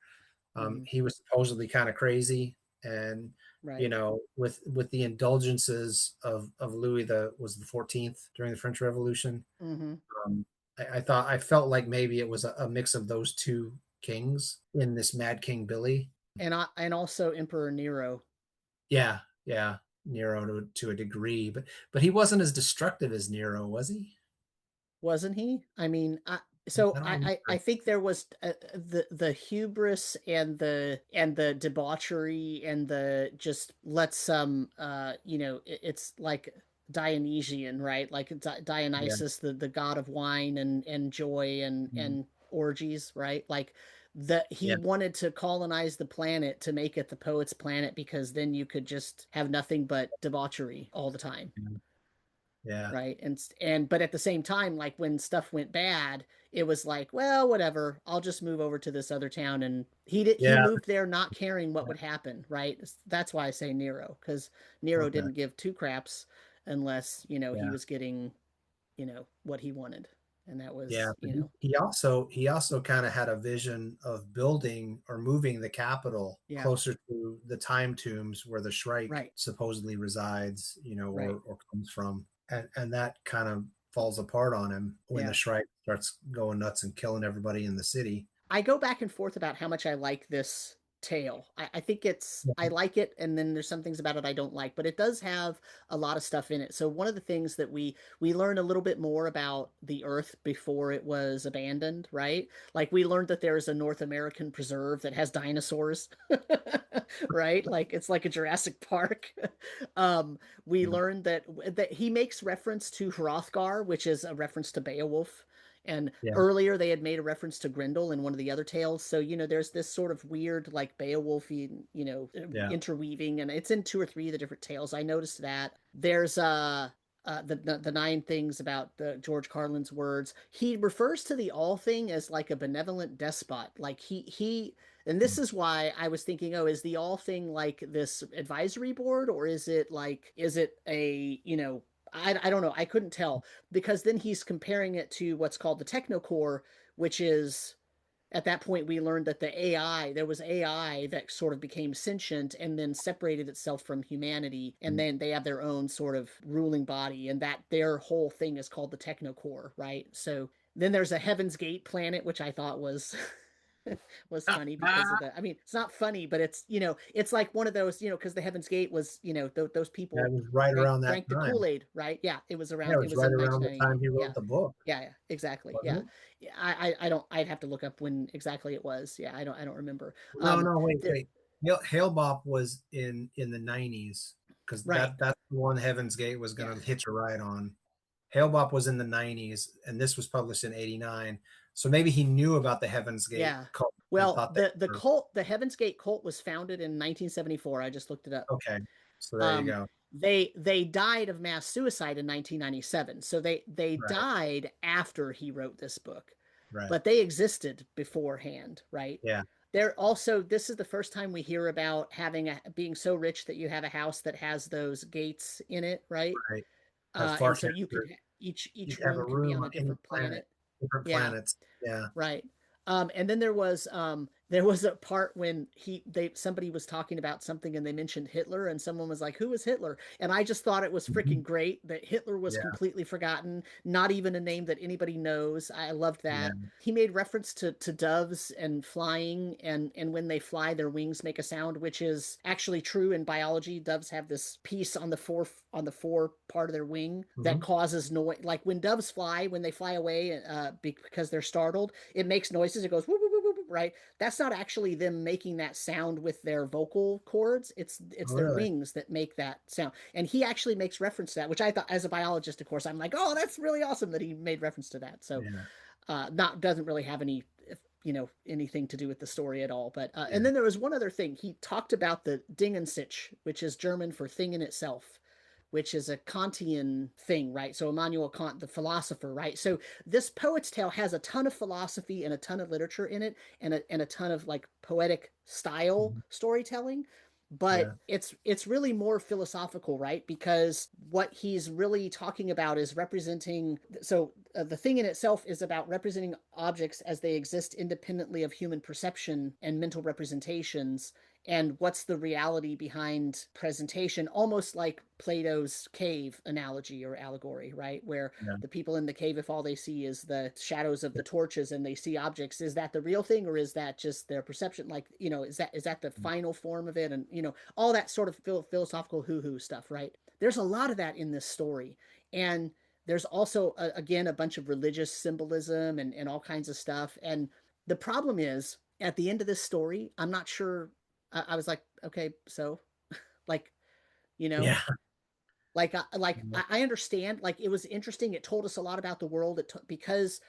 Hmm.
He was supposedly kind of crazy, and
Right.
with the indulgences of Louis the 14th during the French Revolution.
Hmm.
Um, I felt like maybe it was a mix of those two kings in this Mad King Billy.
And also Emperor Nero.
Yeah, yeah, Nero to a degree, but he wasn't as destructive as Nero, was he?
Wasn't he? I mean,
I
so
don't
I
remember.
think there was the hubris and the debauchery and the just let some it's like Dionysian, right? Like
Yeah,
Dionysus, the god of wine and joy
mhm,
and orgies, right? Like the he
yeah,
wanted to colonize the planet to make it the poet's planet because then you could just have nothing but debauchery all the time,
yeah,
right? And but at the same time, like when stuff went bad, it was like, well, whatever, I'll just move over to this other town. And he
yeah,
moved there not caring what
yeah.
would happen, right? That's why I say Nero, because Nero
Okay,
didn't give two craps unless he
yeah.
was getting what he wanted, and that
Yeah,
was
but he also kind of had a vision of building or moving the capital
yeah,
closer to the time tombs where the Shrike
right,
supposedly resides,
right.
or comes from. And that kind of falls apart on him when the
Yeah.
Shrike starts going nuts and killing everybody in the city.
I go back and forth about how much I like this tale. I think I
Yeah.
like it, and then there's some things about it I don't like, but it does have a lot of stuff in it. So one of the things that we learn a little bit more about the Earth before it was abandoned, right? Like we learned that there is a North American preserve that has dinosaurs, right? Like it's like a Jurassic Park. We
Yeah.
learned that he makes reference to Hrothgar, which is a reference to Beowulf. And
Yeah.
earlier they had made a reference to Grendel in one of the other tales. So, there's this sort of weird, like Beowulfian,
Yeah.
interweaving, and it's in two or three of the different tales. I noticed that. There's the nine things about the George Carlin's words. He refers to the all thing as like a benevolent despot. Like and this is why I was thinking, oh, is the all thing like this advisory board, or is it a, I don't know. I couldn't tell because then he's comparing it to what's called the technocore, which is at that point we learned that there was AI that sort of became sentient and then separated itself from humanity, and then they have their own sort of ruling body, and that their whole thing is called the technocore, right? So then there's a Heaven's Gate planet, which I thought was was funny because of the. I mean, it's not funny, but it's like one of those, because the Heaven's Gate was, those
Yeah, it
people
was right around that
drank the
time.
Kool-Aid, right? Yeah, it was
Yeah, it
around. It
was
was
right
in
around the time
1998.
he
Yeah,
wrote the book,
yeah, exactly.
wasn't
Yeah,
it?
yeah. I don't. I'd have to look up when exactly it was. Yeah, I don't remember.
No, no, wait,
There.
wait. Hail Bop was in the 90s because
Right.
that's the one Heaven's Gate was
Yeah.
going to hitch a ride on. Hail Bop was in the 90s, and this was published in 89. So maybe he knew about the Heaven's Gate
Yeah.
cult and
Well,
thought they
the
were
cult, the Heaven's Gate cult, was founded in 1974. I just looked it up.
okay. So there you
Um,
go.
they died of mass suicide in 1997. So they
Right,
died after he wrote this book,
right.
but they existed beforehand, right?
Yeah,
They're also, this is the first time we hear about being so rich that you have a house that has those gates in it, right?
right. Have
And so you
Farcaster.
could
You
each
have a
room could be
room
on
on
a
any
different
planet,
planet.
different
Yeah,
planets. Yeah.
right. And then there was a part when somebody was talking about something and they mentioned Hitler, and someone was like, "Who is Hitler?" And I just thought it was freaking
Mhm.
great that Hitler was
Yeah,
completely forgotten, not even a name that anybody knows. I loved
yeah.
that. He made reference to doves and flying, and when they fly, their wings make a sound, which is actually true in biology. Doves have this piece on the fore part of their wing that
Mhm.
causes noise. Like when doves fly, when they fly away, because they're startled, it makes noises. It goes whoop, whoop, whoop, whoop, right? That's not actually them making that sound with their vocal cords. It's
Oh,
their
really?
wings that make that sound. And he actually makes reference to that, which I thought, as a biologist, of course, I'm like, oh, that's really awesome that he made reference to that. So,
Yeah,
not doesn't really have any anything to do with the story at all. But
yeah.
and then there was one other thing. He talked about the Ding and Sich, which is German for thing in itself, which is a Kantian thing, right? So Immanuel Kant, the philosopher, right? So this poet's tale has a ton of philosophy and a ton of literature in it, and a ton of like poetic style
Mhm.
storytelling. but
Yeah.
it's really more philosophical, right? Because what he's really talking about is representing, so the thing in itself is about representing objects as they exist independently of human perception and mental representations, and what's the reality behind presentation, almost like Plato's cave analogy or allegory, right? Where
Yeah.
the people in the cave, if all they see is the shadows of the torches and they see objects, is that the real thing, or is that just their perception? Like, is that the final form of it? And all that sort of philosophical hoo-hoo stuff, right? There's a lot of that in this story. And there's also again a bunch of religious symbolism and all kinds of stuff. And the problem is, at the end of this story, I'm not sure. I was like, okay, so like, you know,
Yeah.
I understand. Like, it was interesting. It told us a lot about the world. Because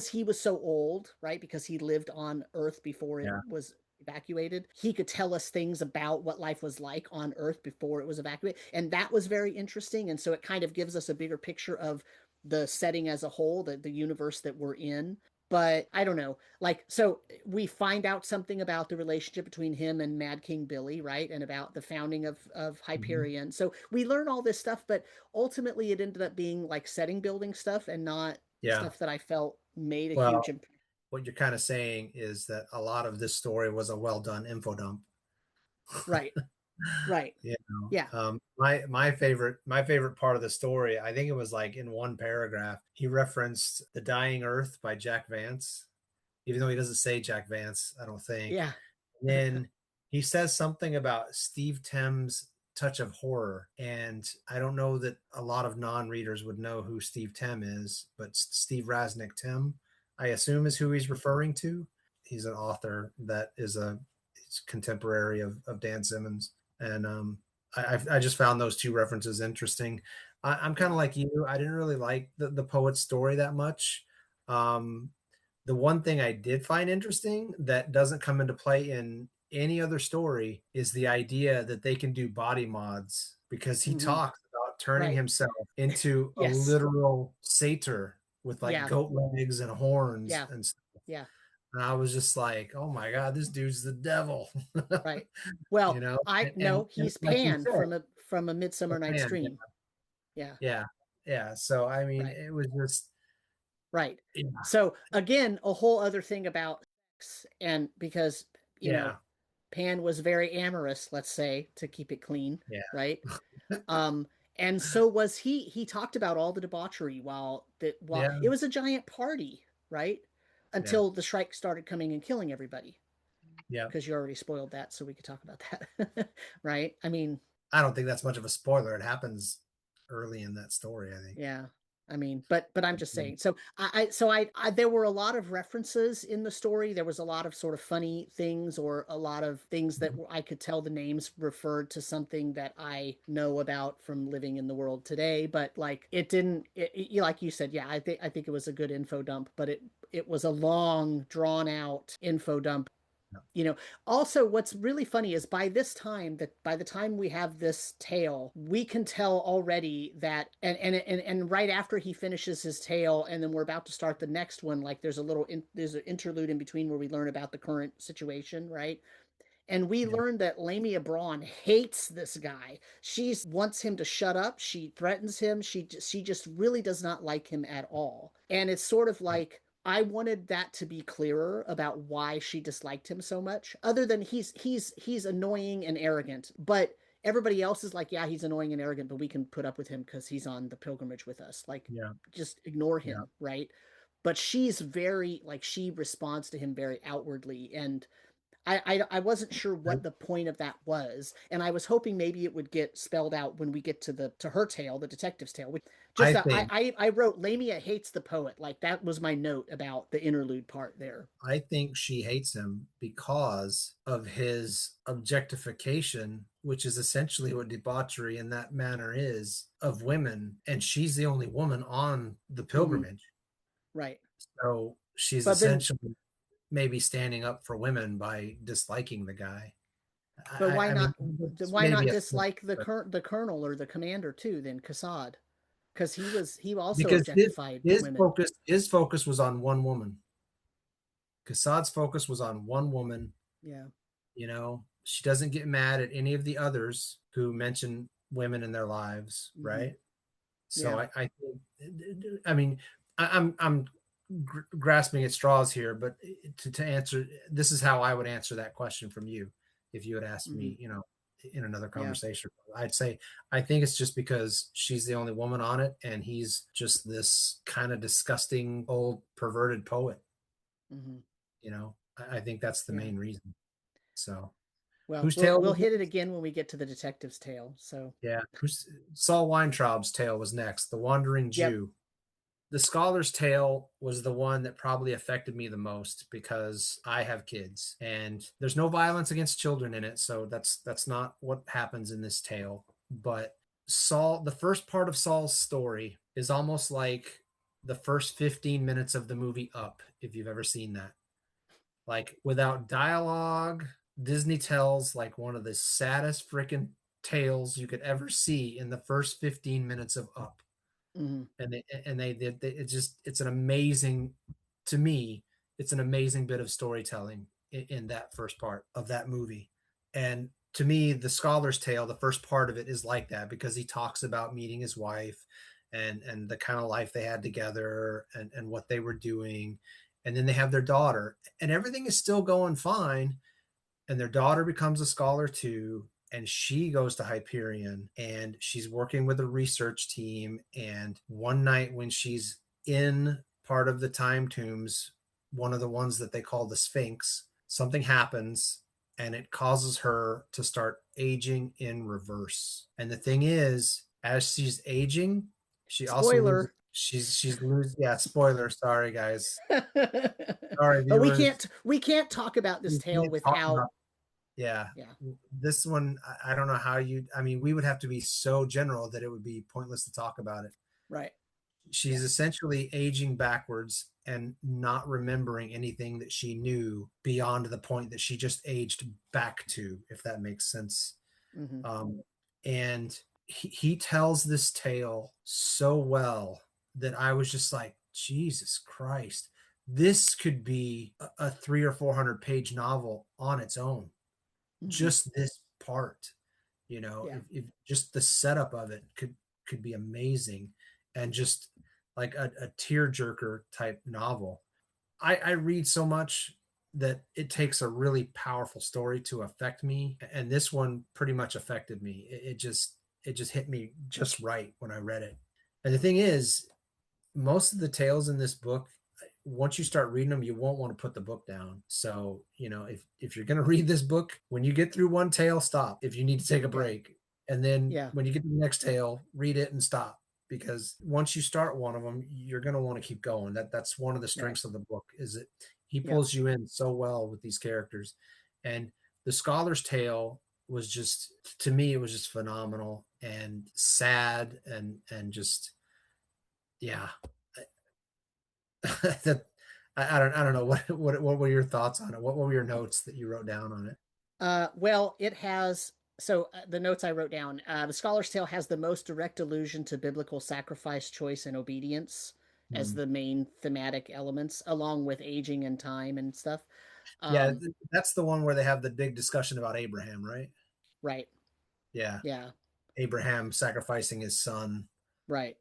he was so old, right? Because he lived on Earth before it
Yeah.
was evacuated. He could tell us things about what life was like on Earth before it was evacuated, and that was very interesting. And so it kind of gives us a bigger picture of the setting as a whole, the universe that we're in. But I don't know. Like, so we find out something about the relationship between him and Mad King Billy, right? And about the founding of
Mhm.
Hyperion. So we learn all this stuff, but ultimately it ended up being like setting building stuff and not
Yeah.
stuff that I felt made a huge
Well,
impact.
what you're kind of saying is that a lot of this story was a well done info dump.
Right. Right.
You
Yeah.
my favorite part of the story, I think it was like in one paragraph, he referenced The Dying Earth by Jack Vance, even though he doesn't say Jack Vance, I don't think.
Yeah.
And then he says something about Steve Thames' Touch of Horror. And I don't know that a lot of non-readers would know who Steve Tem is, but Steve Rasnick Tim, I assume, is who he's referring to. He's an author that is a contemporary of Dan Simmons. And I just found those two references interesting. I'm kind
Yeah.
of like you. I didn't really like the poet's story that much. Um, the one thing I did find interesting that doesn't come into play in any other story is the idea that they can do body mods, because he
Hmm.
talks about turning
Right.
himself into a
Yes.
literal satyr with like
Yeah.
goat legs and horns
Yeah.
and stuff.
Yeah.
And I was just like, oh my God, this dude's the devil.
Right.
You
Well,
know,
I
and
no, he's
like you
Pan
said,
from a
a
Midsummer Night's
fan.
Dream. Yeah.
Yeah. Yeah. So I mean,
Right.
it was just,
Right.
yeah.
So again, a whole other thing about sex, and because, you know,
Yeah.
Pan was very amorous, let's say, to keep it clean,
Yeah.
right? Um, and so was he. He talked about all the debauchery while
Yeah.
it was a giant party, right?
Yeah.
Until the Shrike started coming and killing everybody,
Yeah.
because you already spoiled that, so we could talk about that, right? I mean,
I don't think that's much of a spoiler. It happens early in that story, I think.
yeah. I mean, but I'm just saying. So I there were a lot of references in the story. There was a lot of sort of funny things, or a lot of things that I could tell the names referred to something that I know about from living in the world today. But like, it didn't. Like you said, yeah. I think it was a good info dump, but it was a long, drawn out info dump.
Yeah.
you know Also, what's really funny is, by the time we have this tale, we can tell already that, and right after he finishes his tale, and then we're about to start the next one, like there's an interlude in between where we learn about the current situation, right? And we
Yeah.
learned that Lamia Braun hates this guy. She wants him to shut up. She threatens him. She just really does not like him at all. And it's sort of like, I wanted that to be clearer about why she disliked him so much. Other than he's annoying and arrogant, but everybody else is like, yeah, he's annoying and arrogant, but we can put up with him because he's on the pilgrimage with us. Like,
Yeah.
just ignore
Yeah.
him, right? But she's very, like, she responds to him very outwardly, and I wasn't sure
I,
what the point of that was, and I was hoping maybe it would get spelled out when we get to her tale, the detective's tale. Which, just
I think
I wrote Lamia hates the poet. Like, that was my note about the interlude part there.
I think she hates him because of his objectification, which is essentially what debauchery in that manner is, of women, and she's the only woman on the
Hmm.
pilgrimage.
Right.
So she's
But then,
essentially maybe standing up for women by disliking the guy.
but why
I mean,
not?
it's
Why not
maybe a
dislike
but
the colonel or the commander too? Then Kassad, because he also
because
objectified
his
women.
focus was on one woman. Kassad's focus was on one woman,
Yeah.
you know. She doesn't get mad at any of the others who mention women in their lives,
Mm-hmm.
right? So
Yeah.
I mean, I'm grasping at straws here, but to answer, this is how I would answer that question from you if you had asked
Mm-hmm.
me, in another
Yeah.
conversation. I'd say I think it's just because she's the only woman on it, and he's just this kind of disgusting old perverted poet.
Mm-hmm.
I think that's the
Yeah.
main reason. So,
Well,
whose
we'll
tale
we'll
was
hit it
next?
again when we get to the detective's tale. So,
Yeah, who's Saul Weintraub's tale was next. The Wandering
yep.
Jew. The Scholar's Tale was the one that probably affected me the most because I have kids and there's no violence against children in it, so that's not what happens in this tale. But the first part of Saul's story is almost like the first 15 minutes of the movie Up, if you've ever seen that. Like without dialogue, Disney tells like one of the saddest freaking tales you could ever see in the first 15 minutes of Up.
Mm-hmm.
It's an amazing, to me, it's an amazing bit of storytelling in that first part of that movie. And to me, the Scholar's Tale, the first part of it is like that because he talks about meeting his wife and the kind of life they had together and what they were doing. And then they have their daughter, and everything is still going fine. And their daughter becomes a scholar too, and she goes to Hyperion and she's working with a research team. And one night when she's in part of the time tombs, one of the ones that they call the Sphinx, something happens and it causes her to start aging in reverse. And the thing is, as she's aging, she also loses.
Spoiler.
She's losing. Yeah, spoiler. Sorry, guys. Sorry,
But we
viewers.
can't talk about this
We
tale
can't talk
without.
about. Yeah.
Yeah.
This one, I don't know how I mean, we would have to be so general that it would be pointless to talk about it.
Right.
She's
Yeah.
essentially aging backwards and not remembering anything that she knew beyond the point that she just aged back to, if that makes sense.
Mm-hmm.
And he tells this tale so well that I was just like, Jesus Christ, this could be a 300 or 400 page novel on its own,
Mm-hmm.
just this part.
Yeah.
If just the setup of it could be amazing, and just like a tearjerker type novel. I read so much that it takes a really powerful story to affect me, and this one pretty much affected me. It just hit me just right when I read it. And the thing is, most of the tales in this book, once you start reading them, you won't want to put the book down. So, if you're going to read this book, when you get through one tale, stop if you need to take a
Yeah.
break. And then
Yeah.
when you get to the next tale, read it and stop, because once you start one of them, you're going to want to keep going. That's one of the
Right.
strengths of the book, is that he
Yeah.
pulls you in so well with these characters. And the Scholar's Tale was just, to me, it was just phenomenal and sad and just, yeah. that I don't know what were your thoughts on it? What were your notes that you wrote down on it?
Well, it has. So the notes I wrote down, the Scholar's Tale has the most direct allusion to biblical sacrifice, choice, and obedience as
Hmm.
the main thematic elements, along with aging and time and stuff.
Yeah,
Um,
that's the one where they have the big discussion about Abraham, right?
right.
Yeah,
Yeah.
Abraham sacrificing his son
Right.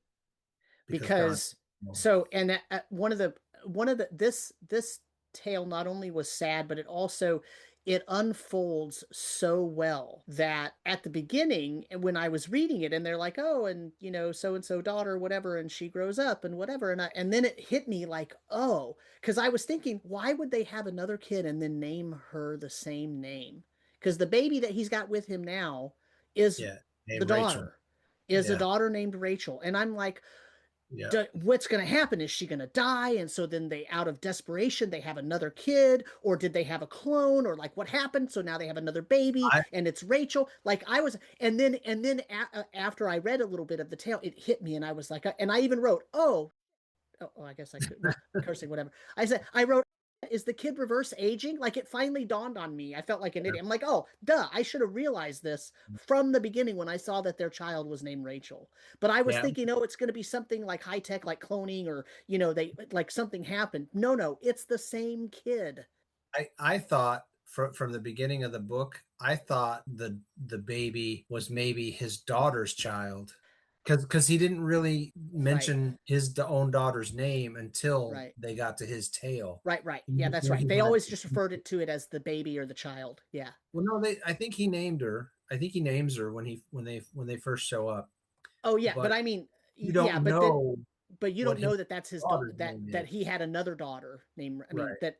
because God.
Because so and one of the this tale not only was sad, but it unfolds so well that at the beginning, when I was reading it and they're like, oh, and so and so daughter whatever, and she grows up and whatever, and then it hit me like, oh, because I was thinking, why would they have another kid and then name her the same name? Because the baby that he's got with him now is
Yeah,
the
named Rachel.
daughter is a
Yeah,
daughter named Rachel. And I'm like,
yeah.
what's going to happen? Is she going to die? And so then they, out of desperation, they have another kid, or did they have a clone, or like what happened? So now they have another baby,
I
and it's Rachel. Like I was, and then after I read a little bit of the tale, it hit me, and I was like, and I even wrote, oh, I guess I was cursing, whatever. I wrote, is the kid reverse aging? Like it finally dawned on me. I felt like an idiot. I'm like, oh, duh, I should have realized this from the beginning when I saw that their child was named Rachel. But I was
yeah,
thinking, oh, it's going to be something like high tech, like cloning, or, they like something happened. No, no, it's the same kid.
I thought from the beginning of the book, I thought the baby was maybe his daughter's child, because he didn't really
Right.
mention his own daughter's name until
Right.
they got to his tale.
Right. Right. Yeah, that's
Before
right.
he
They
went.
always just referred it to it as the baby or the child. Yeah.
Well, no, they. I think he named her. I think he names her when they first show up.
Oh yeah, but
But
I mean,
you
yeah,
don't
but then,
know
but you
what
don't
his
know that that's his
daughter's
that
name
that
is.
he had another daughter named. I mean
Right.
that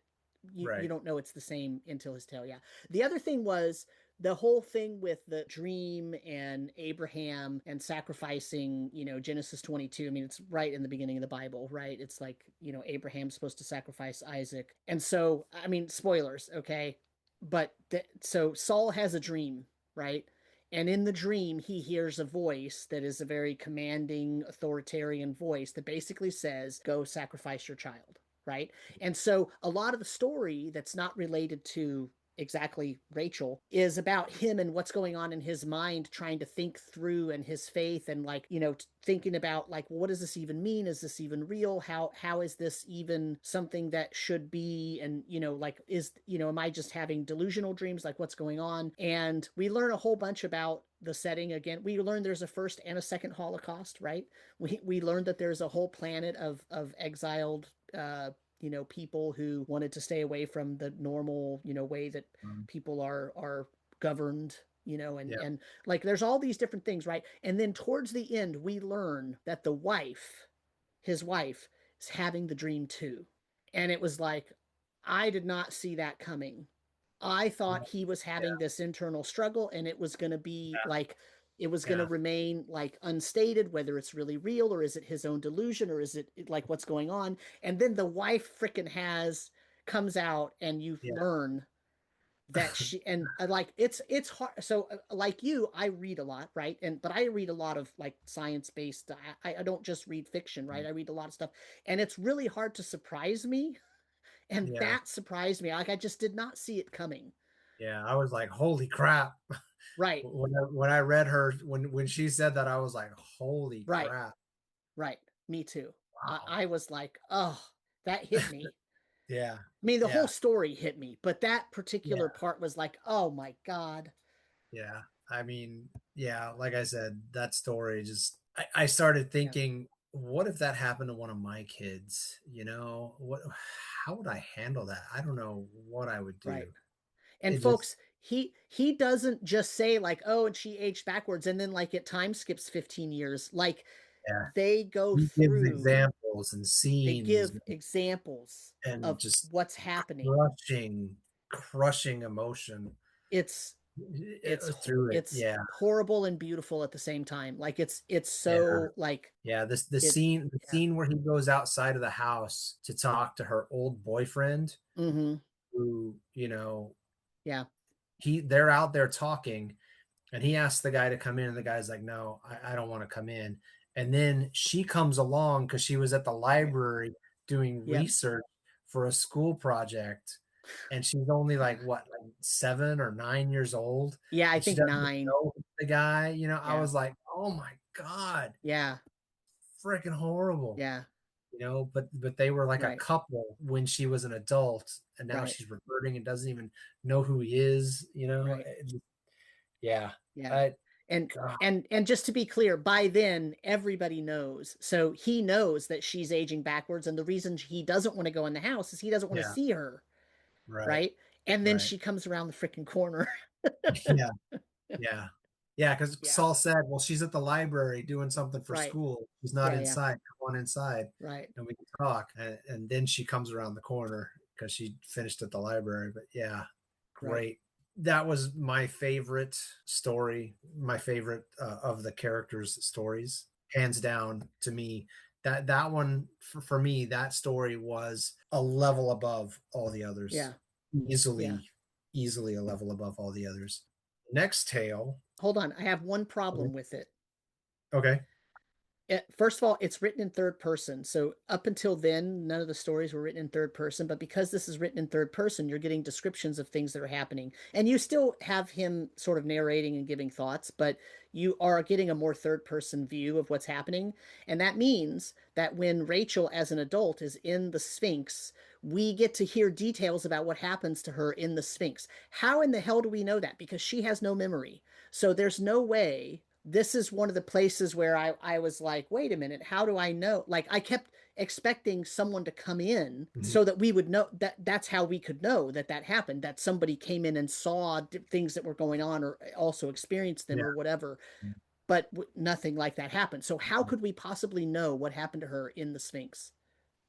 you
Right.
don't know it's the same until his tale. Yeah. The other thing was the whole thing with the dream and Abraham and sacrificing. Genesis 22. I mean, it's right in the beginning of the Bible, right? It's like Abraham's supposed to sacrifice Isaac, and so I mean, spoilers, okay, but so Saul has a dream, right? And in the dream, he hears a voice that is a very commanding, authoritarian voice that basically says, go sacrifice your child, right? And so a lot of the story that's not related to exactly Rachel is about him and what's going on in his mind, trying to think through and his faith and like, thinking about like, what does this even mean? Is this even real? How is this even something that should be? And, like, am I just having delusional dreams? Like what's going on? And we learn a whole bunch about the setting again. We learned there's a first and a second Holocaust, right? We learned that there's a whole planet of exiled people who wanted to stay away from the normal, way that
Um,
people are governed, and
yeah.
and like there's all these different things, right? And then towards the end, we learn that his wife, is having the dream too. And it was like, I did not see that coming. I thought he was having
Yeah.
this internal struggle and it was going to be like, it was going to
Yeah.
remain like unstated, whether it's really real or is it his own delusion or is it like what's going on. And then the wife freaking comes out and you
Yeah.
learn that she, and like it's hard. So like you, I read a lot, right? But I read a lot of like science based. I don't just read fiction, right? I read a lot of stuff, and it's really hard to surprise me. And
Yeah.
that surprised me. Like I just did not see it coming.
Yeah. I was like, holy crap.
Right,
When I read her, when she said that, I was like, holy
right,
crap.
right. Me too.
Wow.
I was like, oh, that hit me.
Yeah.
I mean, the whole
Yeah.
story hit me, but that particular
Yeah.
part was like, oh my God.
Yeah. I mean, yeah, like I said, that story just I started
Yeah,
thinking, what if that happened to one of my kids? How would I handle that? I don't know what I would
right.
do.
And
It just
folks, he doesn't just say like, oh, and she aged backwards, and then like it time skips 15 years. Like
yeah.
they go
He gives
through,
examples and
they
scenes
give examples
and
of
just
what's happening.
crushing emotion
It's
through it.
it's
Yeah.
horrible and beautiful at the same time. Like it's
Yeah.
so like
Yeah, the
it. Yeah.
scene where he goes outside of the house to talk to her old boyfriend,
Mm-hmm.
who,
Yeah.
they're out there talking, and he asks the guy to come in, and the guy's like, no, I don't want to come in. And then she comes along because she was at the
Right.
library doing
Yep.
research for a school project. And she's only
Yeah.
like what, like 7 or 9 years old,
Yeah. I
and she
think
doesn't
nine.
know the guy. I
Yeah.
was like, oh my God,
Yeah.
freaking horrible.
Yeah.
But they were like a
Right.
couple when she was an adult, and now
Right.
she's reverting and doesn't even know who he is.
Right.
Yeah.
Yeah.
I
And
God,
and just to be clear, by then everybody knows. So he knows that she's aging backwards, and the reason he doesn't want to go in the house is he doesn't want to
yeah,
see her,
right,
right? And then
right.
she comes around the freaking corner.
Yeah, yeah. Yeah, because
Yeah.
Saul said, well, she's at the library doing something for
Right.
school. She's not
Yeah. Yeah.
inside. Come on inside
Right.
and we can talk. And then she comes around the corner because she finished at the library. But yeah,
Right.
great. That was my favorite story, my favorite of the characters' stories, hands down to me. That one for me, that story was a level above all the others.
Yeah. Yeah.
Easily a level above all the others. Next tale.
Hold on. I have one
Okay.
problem with it.
Okay.
First of all, it's written in third person. So up until then, none of the stories were written in third person. But because this is written in third person, you're getting descriptions of things that are happening. And you still have him sort of narrating and giving thoughts, but you are getting a more third person view of what's happening. And that means that when Rachel, as an adult, is in the Sphinx we get to hear details about what happens to her in the Sphinx. How in the hell do we know that? Because she has no memory. So there's no way. This is one of the places where I was like, wait a minute, how do I know? Like, I kept expecting someone to come in
Mhm.
so that we would know that that's how we could know that that happened, that somebody came in and saw things that were going on or also experienced them
Yeah.
or whatever. But nothing like that happened. So how could we possibly know what happened to her in the Sphinx?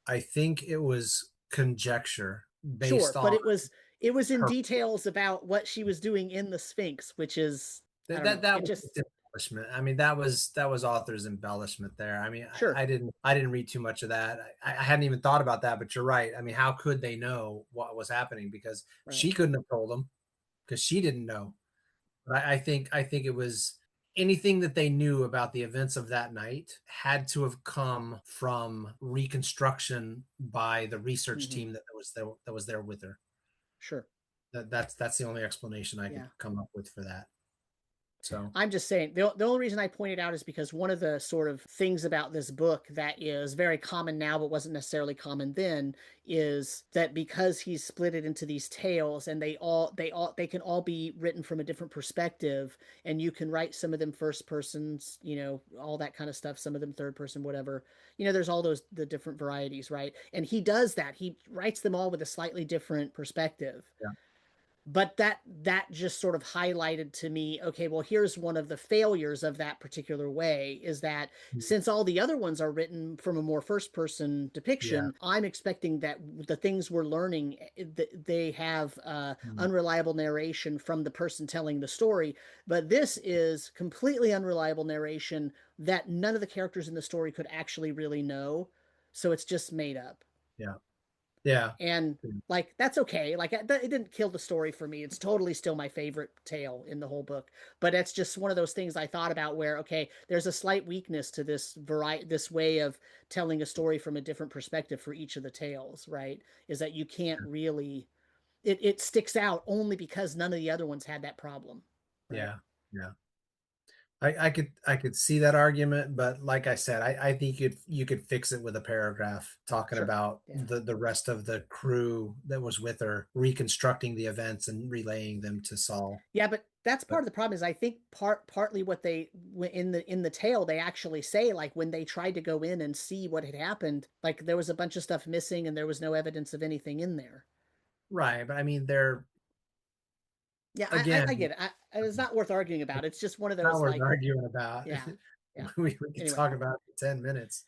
I think it was conjecture based
Sure, but
on
it was in
her.
details about what she was doing in the Sphinx, which is I
That
don't know.
that
It
was
just
just embellishment. I mean, that was author's embellishment there. I mean,
sure,
I didn't read too much of that. I hadn't even thought about that, but you're right. I mean, how could they know what was happening? Because
right.
she couldn't have told them because she didn't know. But I think it was anything that they knew about the events of that night had to have come from reconstruction by the research
Hmm.
team that was there with her.
Sure.
That's the only explanation I could
Yeah.
come up with for that. So
I'm just saying the only reason I pointed out is because one of the sort of things about this book that is very common now but wasn't necessarily common then is that because he's split it into these tales and they can all be written from a different perspective, and you can write some of them first persons, all that kind of stuff, some of them third person, whatever. There's all those the different varieties, right? And he does that. He writes them all with a slightly different perspective,
yeah.
but that just sort of highlighted to me, okay, well, here's one of the failures of that particular way, is that
Mm,
since all the other ones are written from a more first person
yeah.
depiction, I'm expecting that the things we're learning, they have
Mm,
unreliable narration from the person telling the story, but this is completely unreliable narration that none of the characters in the story could actually really know, so it's just made up.
yeah. Yeah.
And
Mm,
like that's okay, like it didn't kill the story for me. It's totally still my favorite tale in the whole book, but it's just one of those things I thought about where, okay, there's a slight weakness to this way of telling a story from a different perspective for each of the tales, right? Is that you can't really, it sticks out only because none of the other ones had that problem, right?
yeah. Yeah. I could see that argument, but like I said, I think you could fix it with a paragraph talking
Sure.
about
Yeah.
the rest of the crew that was with her, reconstructing the events and relaying them to Saul.
Yeah, but that's
But
part of the problem is I think partly what they in the tale they actually say, like when they tried to go in and see what had happened, like there was a bunch of stuff missing and there was no evidence of anything in there.
right, but I mean, they're
Yeah, I
again,
get it. It's not worth arguing about. It's just one of
not
those
worth
like,
arguing about.
yeah, yeah.
We could
Anyway.
talk about it for 10 minutes.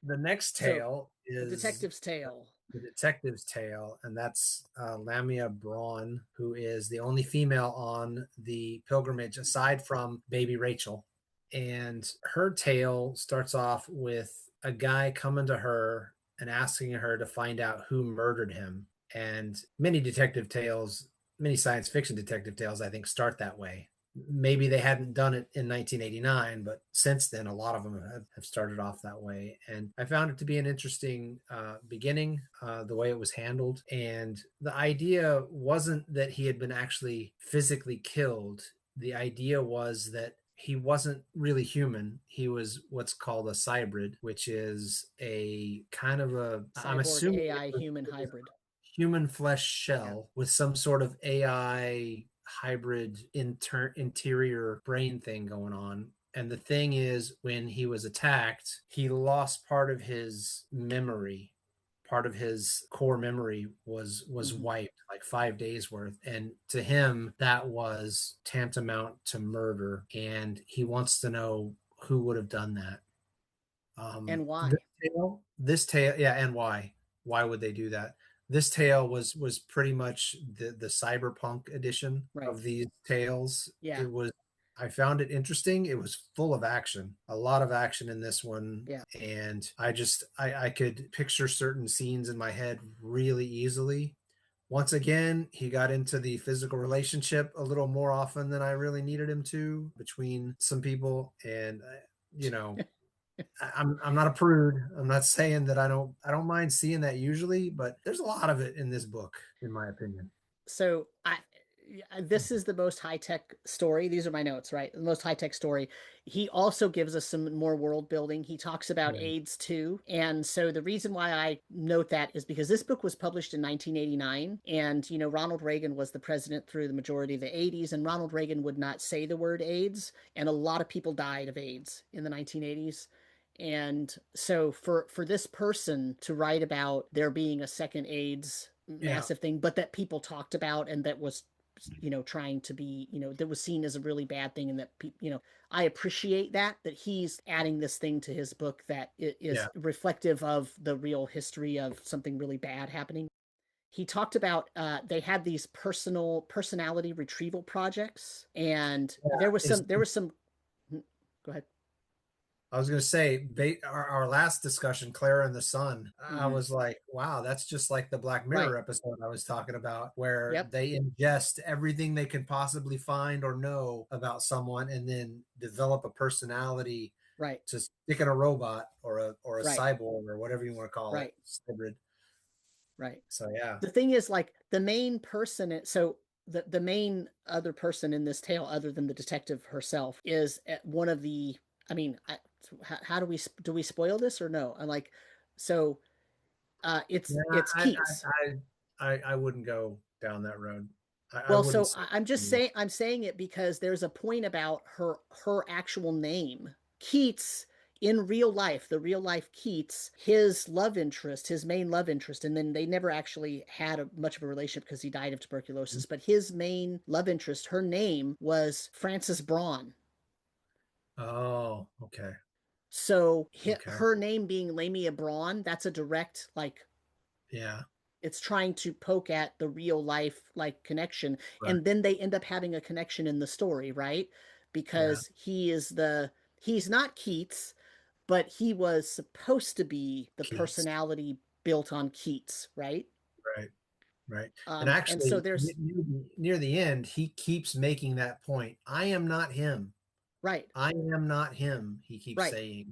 The next
So
tale
the
is
detective's tale.
the detective's tale, and that's Lamia Braun, who is the only female on the pilgrimage aside from baby Rachel. And her tale starts off with a guy coming to her and asking her to find out who murdered him. And many science fiction detective tales, I think, start that way. Maybe they hadn't done it in 1989, but since then, a lot of them have started off that way. And I found it to be an interesting beginning, the way it was handled. And the idea wasn't that he had been actually physically killed. The idea was that he wasn't really human. He was what's called a cybrid, which is a kind of I'm
Cyborg
assuming
AI human hybrid.
human flesh
Yeah.
shell with some sort of AI hybrid interior brain thing going on. And the thing is, when he was attacked, he lost part of his memory. Part of his core memory was
Hmm.
wiped, like 5 days worth. And to him, that was tantamount to murder. And he wants to know who would have done that.
And
This
why?
tale, yeah, and why? Why would they do that? This tale was pretty much the cyberpunk edition
Right.
of these tales.
Yeah.
It was I found it interesting. It was full of action, a lot of action in this one,
Yeah.
and I could picture certain scenes in my head really easily. Once again, he got into the physical relationship a little more often than I really needed him to between some people, and you know I'm not a prude. I'm not saying that I don't mind seeing that usually, but there's a lot of it in this book, in my opinion.
So this is the most high-tech story. These are my notes, right? The most high-tech story. He also gives us some more world building. He talks about
Yeah.
AIDS too. And so the reason why I note that is because this book was published in 1989. And, Ronald Reagan was the president through the majority of the 80s. And Ronald Reagan would not say the word AIDS. And a lot of people died of AIDS in the 1980s. And so for this person to write about there being a second AIDS
Yeah.
massive thing, but that people talked about and that was trying to be, that was seen as a really bad thing, and that I appreciate that he's adding this thing to his book that
Yeah.
is reflective of the real history of something really bad happening. He talked about they had these personality retrieval projects, and
Yeah.
there was some. Go ahead.
I was going to say, our last discussion, Clara and the Sun, I
Mm-hmm.
was like, wow, that's just like the Black
Right.
Mirror episode I was talking about, where
Yep.
they ingest everything they can possibly find or know about someone and then develop a personality
Right.
to stick in a robot or a
Right.
cyborg or whatever you want to call it,
Right.
hybrid.
Right.
So yeah,
The thing is, like, the main person, so the main other person in this tale, other than the detective herself, is one of the. I mean, how do we spoil this or no? I'm like, so
yeah,
it's
I
Keats.
I wouldn't go down that road. I
Well,
wouldn't
so
say.
I'm just saying I'm saying it because there's a point about her actual name. Keats in real life, the real life Keats, his love interest, his main love interest, and then they never actually had much of a relationship because he died of tuberculosis, but his main love interest, her name was Frances Braun.
Oh, okay,
So
okay,
her name being Lamia Braun, that's a direct like
yeah,
it's trying to poke at the real life like connection,
right,
and then they end up having a connection in the story, right?
yeah,
Because he's not Keats, but he was supposed to be the
Keats,
personality built on Keats, right?
right. Right. And
And so
actually,
there's
near the end, he keeps making that point. I am not him.
right.
I am not him, he keeps
Right.
saying.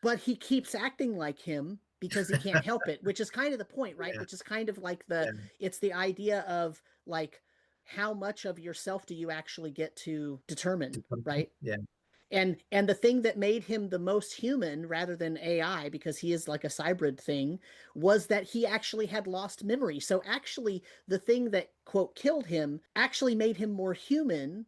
But he keeps acting like him because he can't help it, which is kind of the point, right?
Yeah.
Which is kind of like
Yeah.
it's the idea of like how much of yourself do you actually get to determine, right?
Yeah.
And the thing that made him the most human rather than AI, because he is like a cybrid thing, was that he actually had lost memory. So actually the thing that quote killed him actually made him more human,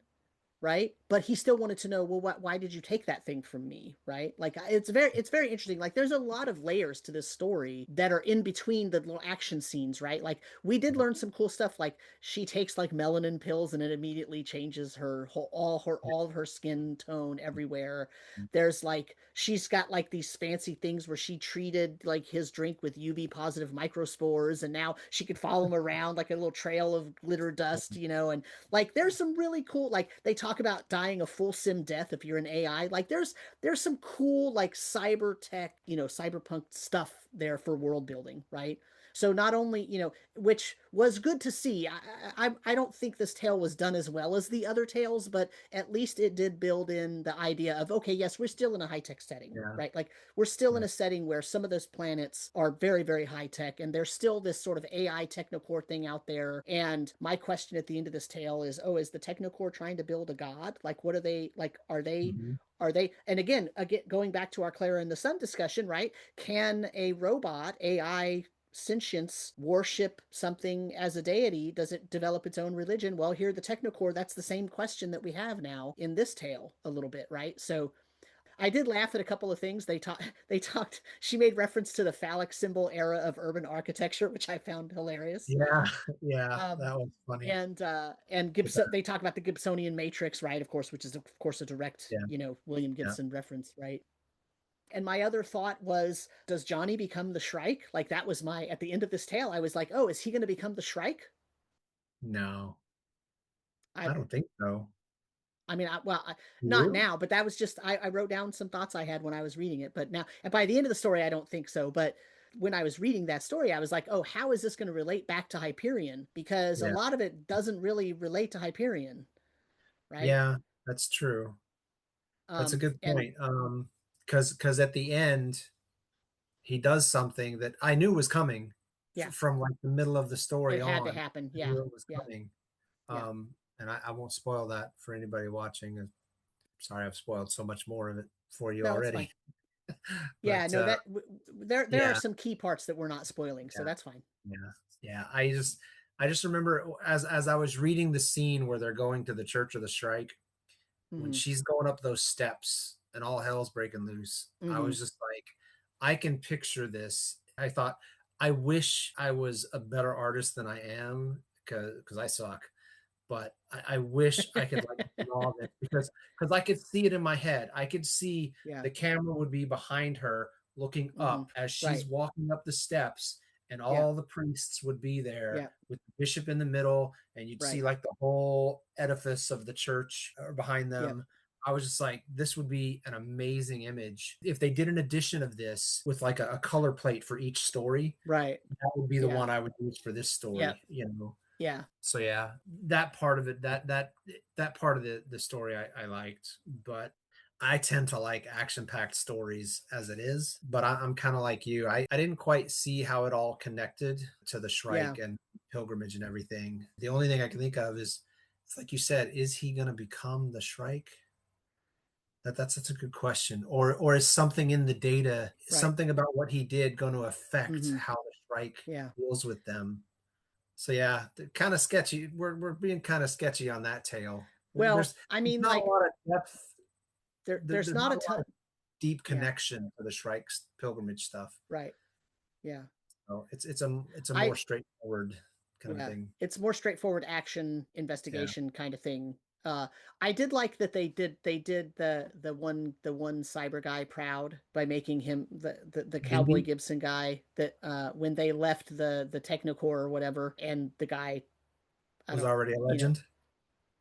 right? But he still wanted to know, well, why did you take that thing from me, right? Like it's very interesting. Like there's a lot of layers to this story that are in between the little action scenes, right? Like we did learn some cool stuff. Like she takes like melanin pills and it immediately changes her whole all of her skin tone everywhere. There's like she's got like these fancy things where she treated like his drink with UV positive microspores, and now she could follow him around like a little trail of glitter dust, and like there's some really cool like they talk about dying a full sim death if you're an AI. Like there's some cool like cyber tech, cyberpunk stuff there for world building, right? So not only, which was good to see. I don't think this tale was done as well as the other tales, but at least it did build in the idea of okay, yes, we're still in a high tech setting,
Yeah.
right? Like we're still in
Yeah.
a setting where some of those planets are very, very high tech, and there's still this sort of AI technocore thing out there. And my question at the end of this tale is, oh, is the technocore trying to build a god? Like, what are they like?
Mhm.
Are they? And again, going back to our Clara and the Sun discussion, right? Can a robot AI sentience worship something as a deity? Does it develop its own religion? Well, here the technocore, that's the same question that we have now in this tale a little bit, right? So I did laugh at a couple of things. They talked she made reference to the phallic symbol era of urban architecture, which I found hilarious.
Yeah. Yeah.
Um
That was funny.
and
With that.
Gibson they talk about the Gibsonian matrix, right? Of course, which is of course a direct,
Yeah.
William
Yeah.
Gibson reference, right? And my other thought was, does Johnny become the Shrike? Like that was my at the end of this tale, I was like, oh, is he going to become the Shrike?
No,
I
I don't think so.
I mean, not
You?
now, but that was just I wrote down some thoughts I had when I was reading it. But now, and by the end of the story, I don't think so. But when I was reading that story, I was like, oh, how is this going to relate back to Hyperion? Because a
Yeah.
lot of it doesn't really relate to Hyperion, right?
Yeah. That's true. That's a good
And
point. Because at the end, he does something that I knew was coming
yeah,
from like the middle of the story
it had to
on.
happen.
I
Yeah,
knew it was
yeah,
coming.
yeah.
and I won't spoil that for anybody watching. I'm sorry, I've spoiled so much more of it for you
No, it's fine.
already.
Yeah,
But
no, that there are
yeah,
some key parts that we're not spoiling, so
yeah,
that's fine.
yeah, yeah. I just remember as I was reading the scene where they're going to the Church of the Strike, when
Hmm.
she's going up those steps and all hell's breaking loose, I
Hmm.
was just like, I can picture this. I thought, I wish I was a better artist than I am because I suck. But I wish I could like draw this because I could see it in my head. I could see
Yeah.
the camera would be behind her looking
Hmm.
up as she's
Right.
walking up the steps, and
Yeah.
all the priests would be there
Yeah.
with the bishop in the middle, and you'd see
Right.
like the whole edifice of the church behind
Yep.
them. I was just like, this would be an amazing image. If they did an edition of this with like a color plate for each story,
Right.
that would be the
Yeah.
one I would use for this
Yep.
story, you know.
Yeah.
So yeah, that part of it, that part of the story I liked, but I tend to like action-packed stories as it is. But I'm kind of like you. I didn't quite see how it all connected to the
Yeah.
Shrike and pilgrimage and everything. The only thing I can think of is, it's like you said, is he going to become the Shrike? That's such a good question. Or is something in the data,
Right.
something about what he did, going to affect
Hmm.
how the Shrike
Yeah.
deals with them? So yeah, kind of sketchy. We're being kind of sketchy on that tale.
Well,
There's
I
there's
mean,
not a
like
lot of depth.
there's
There's
not
not
a
a lot
ton.
of deep
Yeah.
connection to the Shrike's pilgrimage stuff.
Right. Yeah.
So it's a more
I
straightforward kind of
Yeah,
thing.
it's more straightforward action
Yeah.
investigation kind of thing. I did like that they did the one cyber guy proud by making him the Cowboy
Bindi
Gibson guy that when they left the Technocore or whatever, and the guy, I
was
don't,
already a
you know,
legend.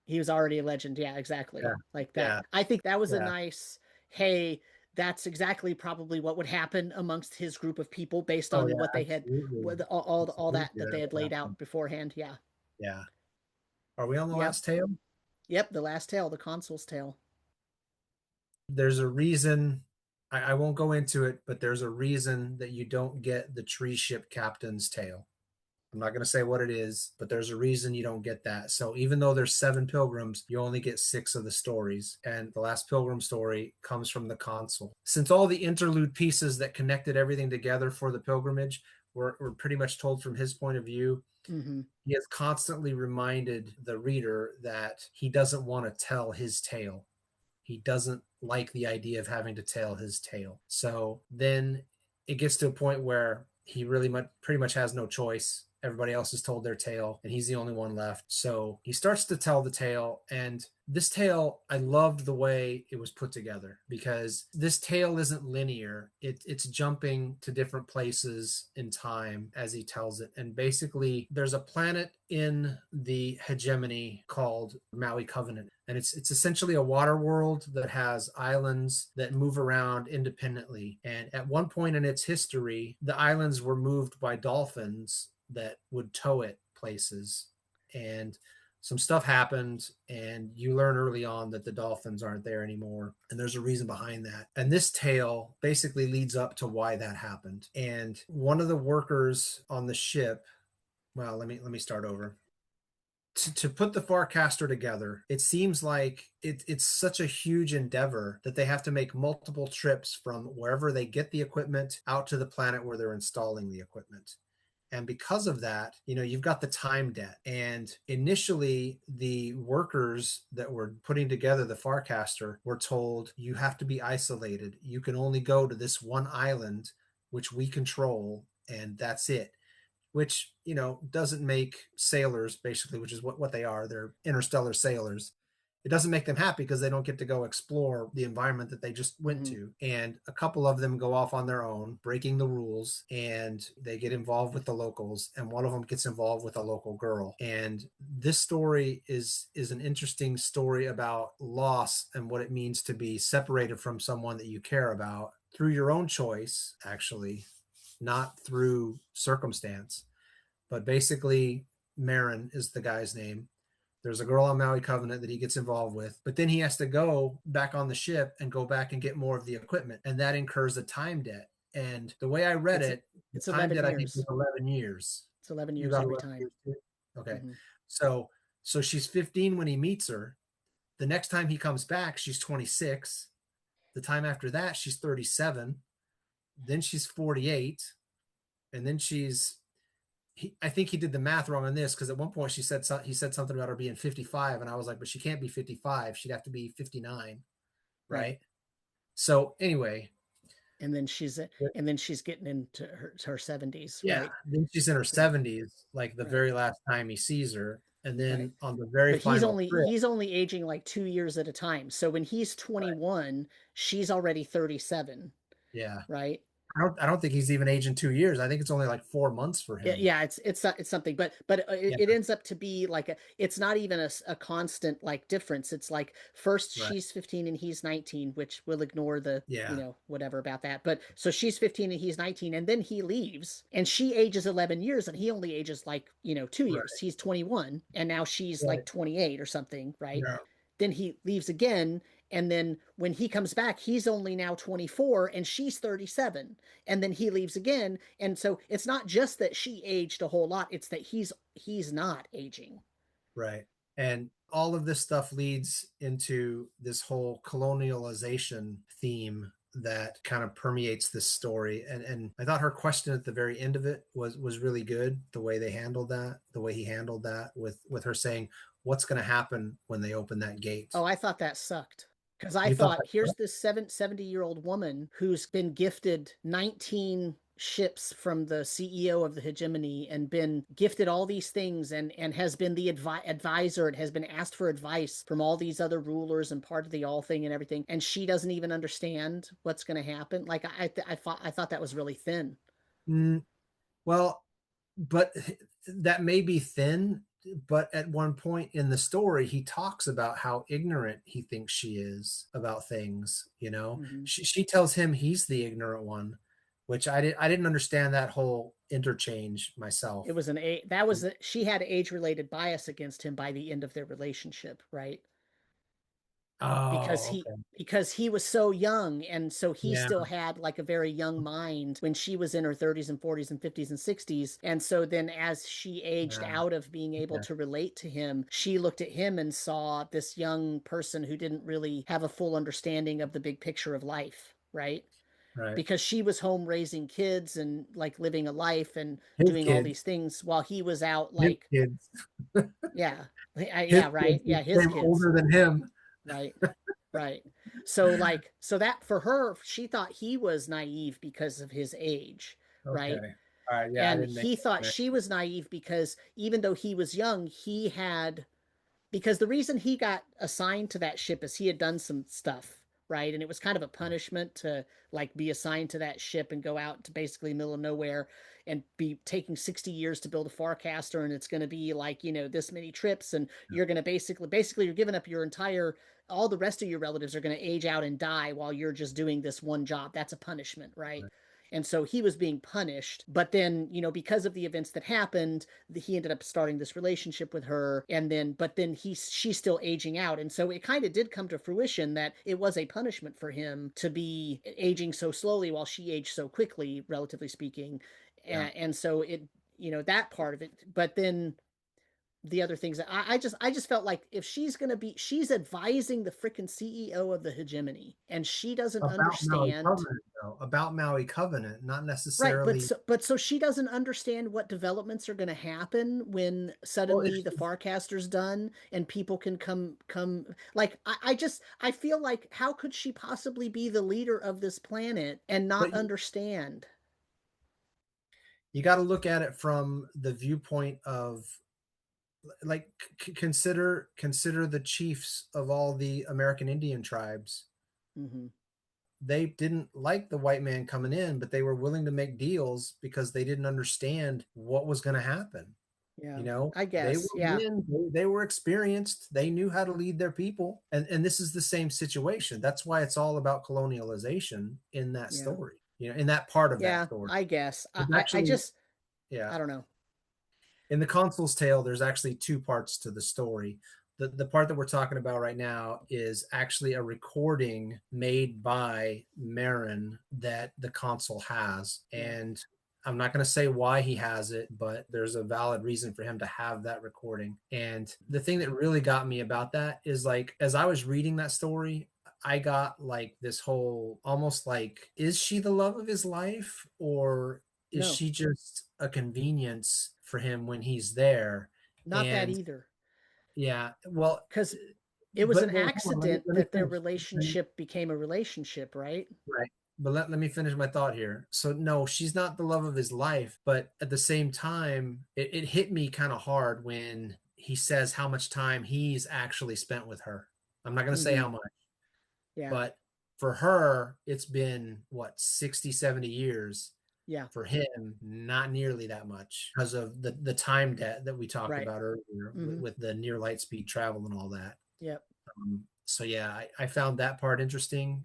he was already a legend. Yeah,
Yeah.
exactly. Like that.
Yeah.
I think that was a
Yeah.
nice, hey, that's exactly probably what would happen amongst his group of people based
Oh
on
yeah,
what they had,
absolutely.
with all that
Absolutely
that they
that
had
would
laid
happen.
out beforehand. Yeah.
Yeah. Are we on the
Yep.
last tale?
Yep, the last tale, the Consul's tale.
There's a reason. I won't go into it, but there's a reason that you don't get the tree ship captain's tale. I'm not going to say what it is, but there's a reason you don't get that. So even though there's 7 pilgrims, you only get 6 of the stories. And the last pilgrim story comes from the Consul. Since all the interlude pieces that connected everything together for the pilgrimage were pretty much told from his point of view,
Hmm.
he has constantly reminded the reader that he doesn't want to tell his tale. He doesn't like the idea of having to tell his tale. So then it gets to a point where he really pretty much has no choice. Everybody else has told their tale, and he's the only one left. So he starts to tell the tale, and this tale, I loved the way it was put together because this tale isn't linear. It's jumping to different places in time as he tells it. And basically, there's a planet in the hegemony called Maui Covenant, and it's essentially a water world that has islands that move around independently. And at one point in its history, the islands were moved by dolphins that would tow it places. And some stuff happened, and you learn early on that the dolphins aren't there anymore, and there's a reason behind that. And this tale basically leads up to why that happened. And one of the workers on the ship, well, let me start over. To put the Farcaster together, it seems like it's such a huge endeavor that they have to make multiple trips from wherever they get the equipment out to the planet where they're installing the equipment. And because of that, you've got the time debt. And initially, the workers that were putting together the Farcaster were told, you have to be isolated. You can only go to this one island, which we control, and that's it. Which, doesn't make sailors, basically, which is what they are. They're interstellar sailors. It doesn't make them happy because they don't get to go explore the environment that they just went
Hmm.
to. And a couple of them go off on their own, breaking the rules, and they get involved with the locals. And one of them gets involved with a local girl. And this story is an interesting story about loss and what it means to be separated from someone that you care about through your own choice, actually, not through circumstance. But basically, Marin is the guy's name. There's a girl on Maui Covenant that he gets involved with, but then he has to go back on the ship and go back and get more of the equipment, and that incurs a time debt. And the way I read
It's
it, the
it's
time
11
debt I think was
years.
11 years.
It's 11
You
years
got
every
11
time.
years too? Okay.
Hmm.
So So she's 15 when he meets her. The next time he comes back, she's 26. The time after that, she's 37. Then she's 48. And then I think he did the math wrong on this, because at one point he said something about her being 55, and I was like, but she can't be 55. She'd have to be 59,
Right.
right? So anyway,
And then she's getting into her 70s,
yeah,
right?
then she's in her
Yeah.
70s, like the
Right.
very last time he sees her, and
Right.
then on the very
But he's
final
only
trip,
he's only aging like 2 years at a time. So when he's
right,
21, she's already 37,
yeah,
right?
I don't think he's even aging 2 years. I think it's only like 4 months for him.
Yeah, it's something, but
Yeah,
it ends up to be like it's not even a constant like difference. It's like first
right,
she's 15 and he's 19, which we'll ignore the
yeah,
whatever about that. But so she's 15 and he's 19, and then he leaves, and she ages 11 years, and he only ages like 2 years.
right,
He's 21, and now she's like
right,
28 or something, right?
yeah,
Then he leaves again, and then when he comes back, he's only now 24 and she's 37, and then he leaves again. And so it's not just that she aged a whole lot, it's that he's not aging.
right. And all of this stuff leads into this whole colonialization theme that kind of permeates this story. And I thought her question at the very end of it was really good. The way they handled that, the way he handled that, with her saying, "What's going to happen when they open that gate?"
Oh, I thought that sucked. Because I
You thought
thought,
that?
here's this 70-year-old woman who's been gifted 19 ships from the CEO of the hegemony, and been gifted all these things, and has been the advisor, and has been asked for advice from all these other rulers and part of the all thing and everything, and she doesn't even understand what's going to happen. Like I thought that was really thin.
Mm, well, but that may be thin, but at one point in the story he talks about how ignorant he thinks she is about things.
Mm-hmm.
She tells him he's the ignorant one, which I didn't understand that whole interchange
It
myself.
was she had age-related bias against him by the end of their relationship, right? because
Oh,
he
okay.
because he was so young, and so he
Yeah,
still had like a very young mind when she was in her 30s and 40s and 50s and 60s. And so then as she aged
yeah,
out of being able
okay,
to relate to him, she looked at him and saw this young person who didn't really have a full understanding of the big picture of life, right?
right.
Because she was home raising kids and like living a life and
His
doing all
kids,
these things while he was out
his
like,
kids,
yeah,
his
yeah,
kids
right,
who
yeah, his
became
kids,
older than him.
right. Right. So that for her, she thought he was naive because of his age, right?
Okay, all right. Yeah, I
And
didn't make
he
that
thought she
connection.
was naive because even though he was young, because the reason he got assigned to that ship is he had done some stuff, right? And it was kind of a punishment to like be assigned to that ship and go out to basically middle of nowhere and be taking 60 years to build a Farcaster, and it's going to be like, this many trips, and you're going to basically you're giving up your entire all the rest of your relatives are going to age out and die while you're just doing this one job. That's a punishment, right?
Right.
And so he was being punished. But then, because of the events that happened, he ended up starting this relationship with her. But then she's still aging out. And so it kind of did come to fruition that it was a punishment for him to be aging so slowly while she aged so quickly, relatively speaking.
Yeah.
And so that part of it. But then the other things that I just felt like if she's advising the freaking CEO of the hegemony, and she doesn't
About Maui
understand.
Covenant, though. About Maui Covenant, not
Right, but
necessarily.
so she doesn't understand what developments are going to happen when
Well, if
suddenly the
she's,
Farcaster's done and people can come. Like I feel like how could she possibly be the leader of this planet and not
but
understand?
you got to look at it from the viewpoint of, like, consider the chiefs of all the American Indian tribes.
Hmm.
They didn't like the white man coming in, but they were willing to make deals because they didn't understand what was going to happen.
Yeah, I
They were
guess. Yeah,
men, they were experienced, they knew how to lead their people. And this is the same situation. That's why it's all about colonialization in that
yeah,
story, in that part of that
yeah.
story.
I guess.
There's
I
actually,
just
yeah.
I don't know.
In the Consul's tale, there's actually two parts to the story. The part that we're talking about right now is actually a recording made by Marin that the Consul has.
Yeah.
And I'm not going to say why he has it, but there's a valid reason for him to have that recording. And the thing that really got me about that is like, as I was reading that story, I got like this whole almost like, is she the love of his life, or is
No,
she just a convenience for him when he's there?
not that
And
either.
yeah, well,
Because it was
but
an
well, hold on,
accident
let me
that their
finish.
relationship became a relationship, right?
Right. But let me finish my thought here. So no, she's not the love of his life, but at the same time, it hit me kind of hard when he says how much time he's actually spent with her. I'm not going to say
Mm-hmm.
how much,
Yeah.
but for her, it's been what, 60, 70 years.
Yeah.
For him, not nearly that much because of the time debt that we talked
Right.
about earlier
Mm-hmm.
with the near light speed travel and all that.
Yep.
So yeah, I found that part interesting.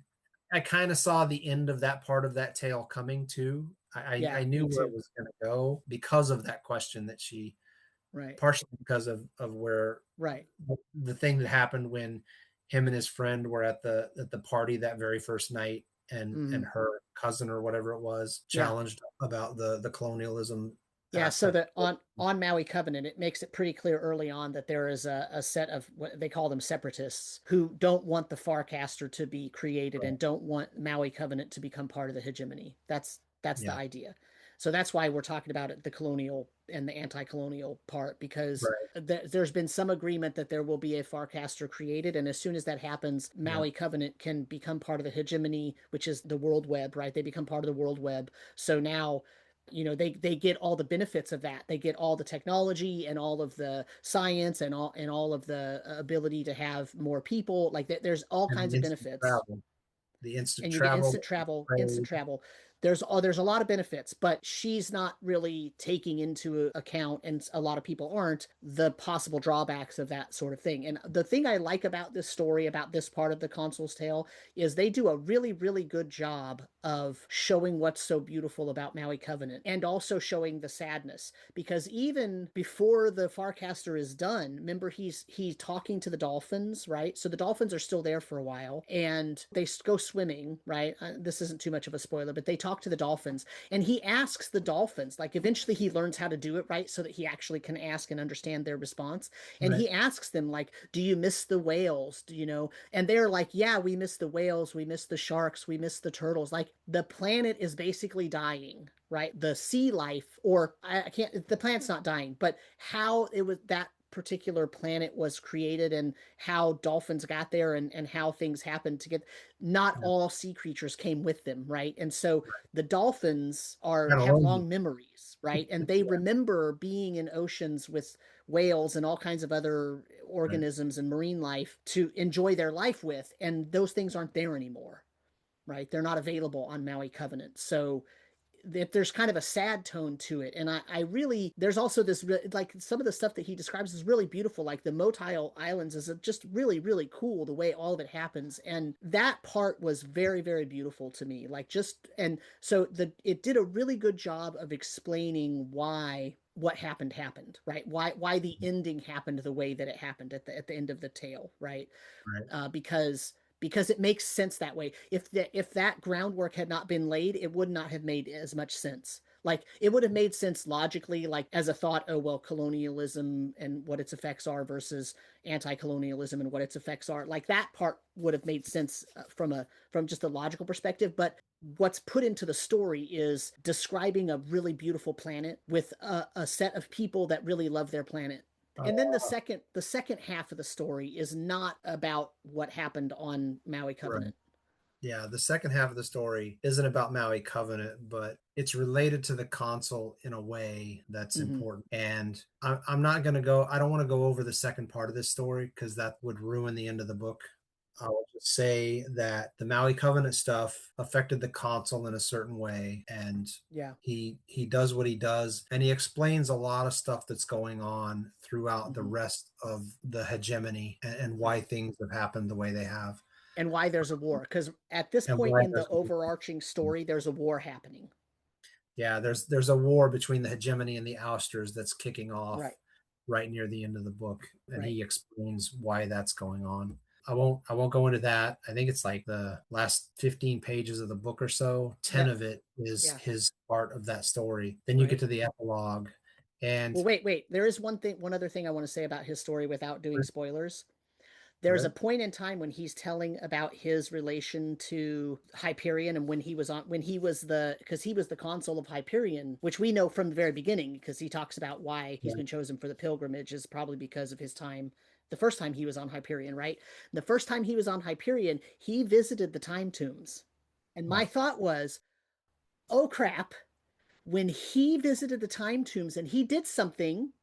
I kind of saw the end of that part of that tale coming too. I
Yeah.
knew
Me
where it
too.
was going to go because of that question that she,
Right.
partially because of where
Right.
the thing that happened when him and his friend were at the party that very first night,
Mm-hmm.
and her cousin or whatever it was
Yeah.
challenged about the colonialism
Yeah, so
aspect.
that on Maui Covenant, it makes it pretty clear early on that there is a set of what they call them separatists who don't want the Farcaster to be created
Right.
and don't want Maui Covenant to become part of the hegemony. That's the
Yeah.
idea. So that's why we're talking about it, the colonial and the anti-colonial part, because
Right.
there's been some agreement that there will be a Farcaster created, and as soon as that happens,
Yeah.
Maui Covenant can become part of the hegemony, which is the world web, right? They become part of the world web. So now they get all the benefits of that. They get all the technology and all of the science and all of the ability to have more people. Like there's all
And
kinds
the
of
instant
benefits,
travel, the instant
and you get
travel,
instant travel, instant
trade.
travel. There's a lot of benefits, but she's not really taking into account, and a lot of people aren't, the possible drawbacks of that sort of thing. And the thing I like about this story, about this part of the Consul's tale, is they do a really, really good job of showing what's so beautiful about Maui Covenant and also showing the sadness. Because even before the Farcaster is done, remember he's talking to the dolphins, right? So the dolphins are still there for a while, and they go swimming, right? This isn't too much of a spoiler, but they talk to the dolphins, and he asks the dolphins, like eventually he learns how to do it, right? So that he actually can ask and understand their response. And
Right.
he asks them, like, do you miss the whales? Do you know? And they're like, yeah, we miss the whales, we miss the sharks, we miss the turtles. Like the planet is basically dying, right? The sea life, or I can't, the planet's not dying, but how it was that particular planet was created and how dolphins got there and how things happened to get, not
Yeah.
all sea creatures came with them, right? And so the dolphins are
Kind of
have
lonely.
long memories, right? And they
Yeah.
remember being in oceans with whales and all kinds of other
Right.
organisms and marine life to enjoy their life with, and those things aren't there anymore, right? They're not available on Maui Covenant. So that there's kind of a sad tone to it. And I really, there's also this, like some of the stuff that he describes is really beautiful. Like the Motile Islands is just really, really cool the way all of it happens. And that part was very, very beautiful to me. Like just, and so it did a really good job of explaining why what happened, right? Why the ending happened the way that it happened at the end of the tale, right?
Right.
Because it makes sense that way. If that groundwork had not been laid, it would not have made as much sense. Like it would have made sense logically, like as a thought, oh well, colonialism and what its effects are versus anti-colonialism and what its effects are. Like that part would have made sense from just a logical perspective. But what's put into the story is describing a really beautiful planet with a set of people that really love their planet. And then
Uh,
the second half of the story is not about what happened on Maui
right.
Covenant.
Yeah, the second half of the story isn't about Maui Covenant, but it's related to the Consul in a way that's
Mm-hmm.
important. And I'm not going to go, I don't want to go over the second part of this story because that would ruin the end of the book. I will just say that the Maui Covenant stuff affected the Consul in a certain way, and
Yeah.
he does what he does, and he explains a lot of stuff that's going on throughout the
Mm-hmm.
rest of the hegemony, and why
Right.
things have happened the way they have,
And why there's a war. Because at this
and
point
why
in the
there's
overarching story, there's a war happening.
yeah, there's a war between the hegemony and the ousters that's kicking off
Right.
right near the end of the book, and
Right.
he explains why that's going on. I won't go into that. I think it's like the last 15 pages of the book or so. 10
Yep.
of it is
Yeah.
his part of that story. Then you get
Right.
to the epilogue, and
Well, wait. There is one other thing I want to say about his story without doing spoilers. There's a
okay.
point in time when he's telling about his relation to Hyperion and when he was the because he was the consul of Hyperion, which we know from the very beginning because he talks about why he's
Yeah.
been chosen for the pilgrimage is probably because of his time the first time he was on Hyperion, right? The first time he was on Hyperion, he visited the time tombs. And my
Oh.
thought was, oh crap, when he visited the time tombs and he did something,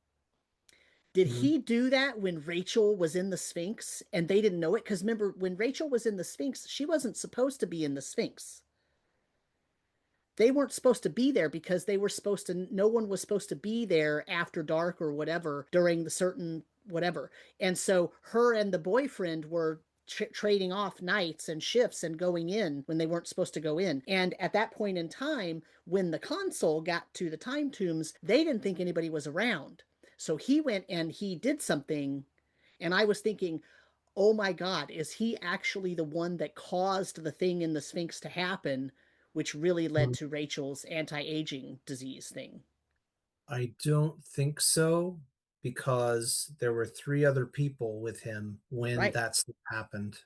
did
Mhm.
he do that when Rachel was in the Sphinx and they didn't know it? Because remember, when Rachel was in the Sphinx, she wasn't supposed to be in the Sphinx. They weren't supposed to be there because they were supposed to, no one was supposed to be there after dark or whatever during the certain whatever. And so her and the boyfriend were trading off nights and shifts and going in when they weren't supposed to go in. And at that point in time, when the consul got to the time tombs, they didn't think anybody was around. So he went and he did something. And I was thinking, oh my God, is he actually the one that caused the thing in the Sphinx to happen, which really led
Mhm.
to Rachel's anti-aging disease thing?
I don't think so because there were three other people with him when
Right.
that stuff happened.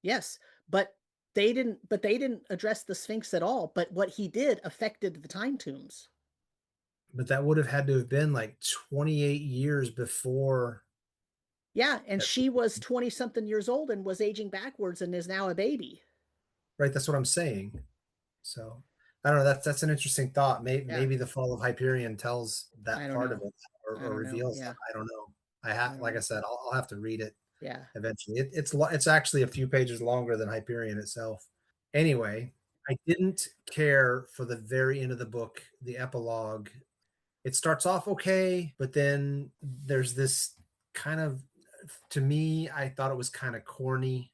Yes. But they didn't address the Sphinx at all. But what he did affected the time tombs.
But that would have had to have been like 28 years before
Yeah, and
that.
she was 20 something years old and was aging backwards and is now a baby.
Right, that's what I'm saying. So I don't know. That's an interesting thought.
Yeah.
Maybe the fall of Hyperion tells
I
that
don't
part of
know.
it,
I
or
don't know.
reveals that.
Yeah.
I don't know.
I don't
Like I
know.
said, I'll have to read it
Yeah.
eventually. It's actually a few pages longer than Hyperion itself. Anyway, I didn't care for the very end of the book, the epilogue. It starts off okay, but then there's this kind of, to me, I thought it was kind of corny,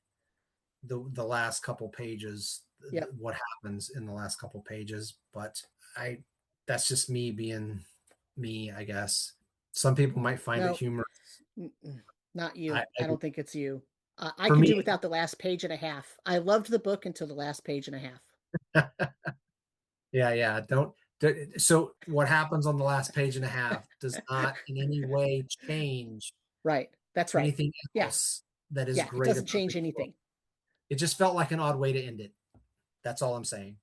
the last couple pages,
Yep.
what happens in the last couple pages. But I that's just me being me, I guess. Some people might find it
No,
humorous.
not you.
I
I don't think it's you. I
For
could
me,
do without the last page and a half. I loved the book until the last page and a half.
yeah, don't. So what happens on the last page and a half does not in any way change
Right. That's right.
anything
Yeah.
else that is
Yeah. It
great
doesn't
about the
change
book.
anything.
It just felt like an odd way to end it. That's all I'm saying.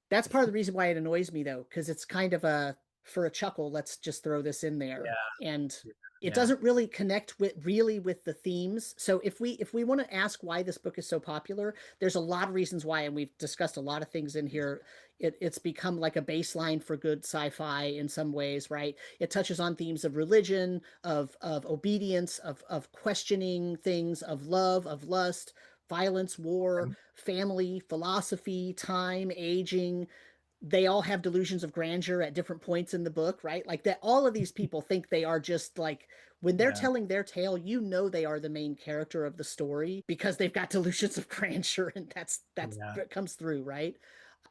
That's part of the reason why it annoys me though, because it's kind of a for a chuckle, let's just throw this in there. And
Yeah,
it
yeah.
doesn't really connect with really with the themes. So if we want to ask why this book is so popular, there's a lot of reasons why, and we've discussed a lot of things in here. It's become like a baseline for good sci-fi in some ways, right? It touches on themes of religion, of obedience, of questioning things, of love, of lust, violence, war, family, philosophy, time, aging. They all have delusions of grandeur at different points in the book, right? Like that, all of these people think they are just like, when they're
Yeah,
telling their tale, you know they are the main character of the story because they've got delusions of grandeur, and that's
yeah.
it comes through, right?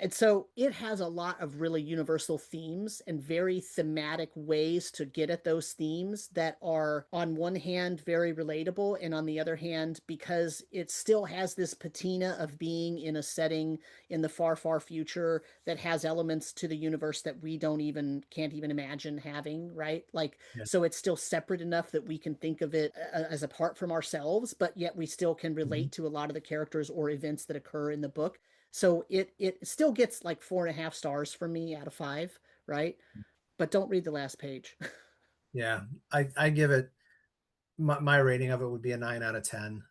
And so it has a lot of really universal themes and very thematic ways to get at those themes that are, on one hand, very relatable, and on the other hand, because it still has this patina of being in a setting in the far, far future that has elements to the universe that we don't even can't even imagine having, right? Like,
Yeah.
so it's still separate enough that we can think of it as apart from ourselves, but yet we still can
Mhm.
relate to a lot of the characters or events that occur in the book. So it still gets like 4.5 stars from me out of five, right? But don't read the last page.
Yeah. I give it my rating of it would be a 9 out of 10.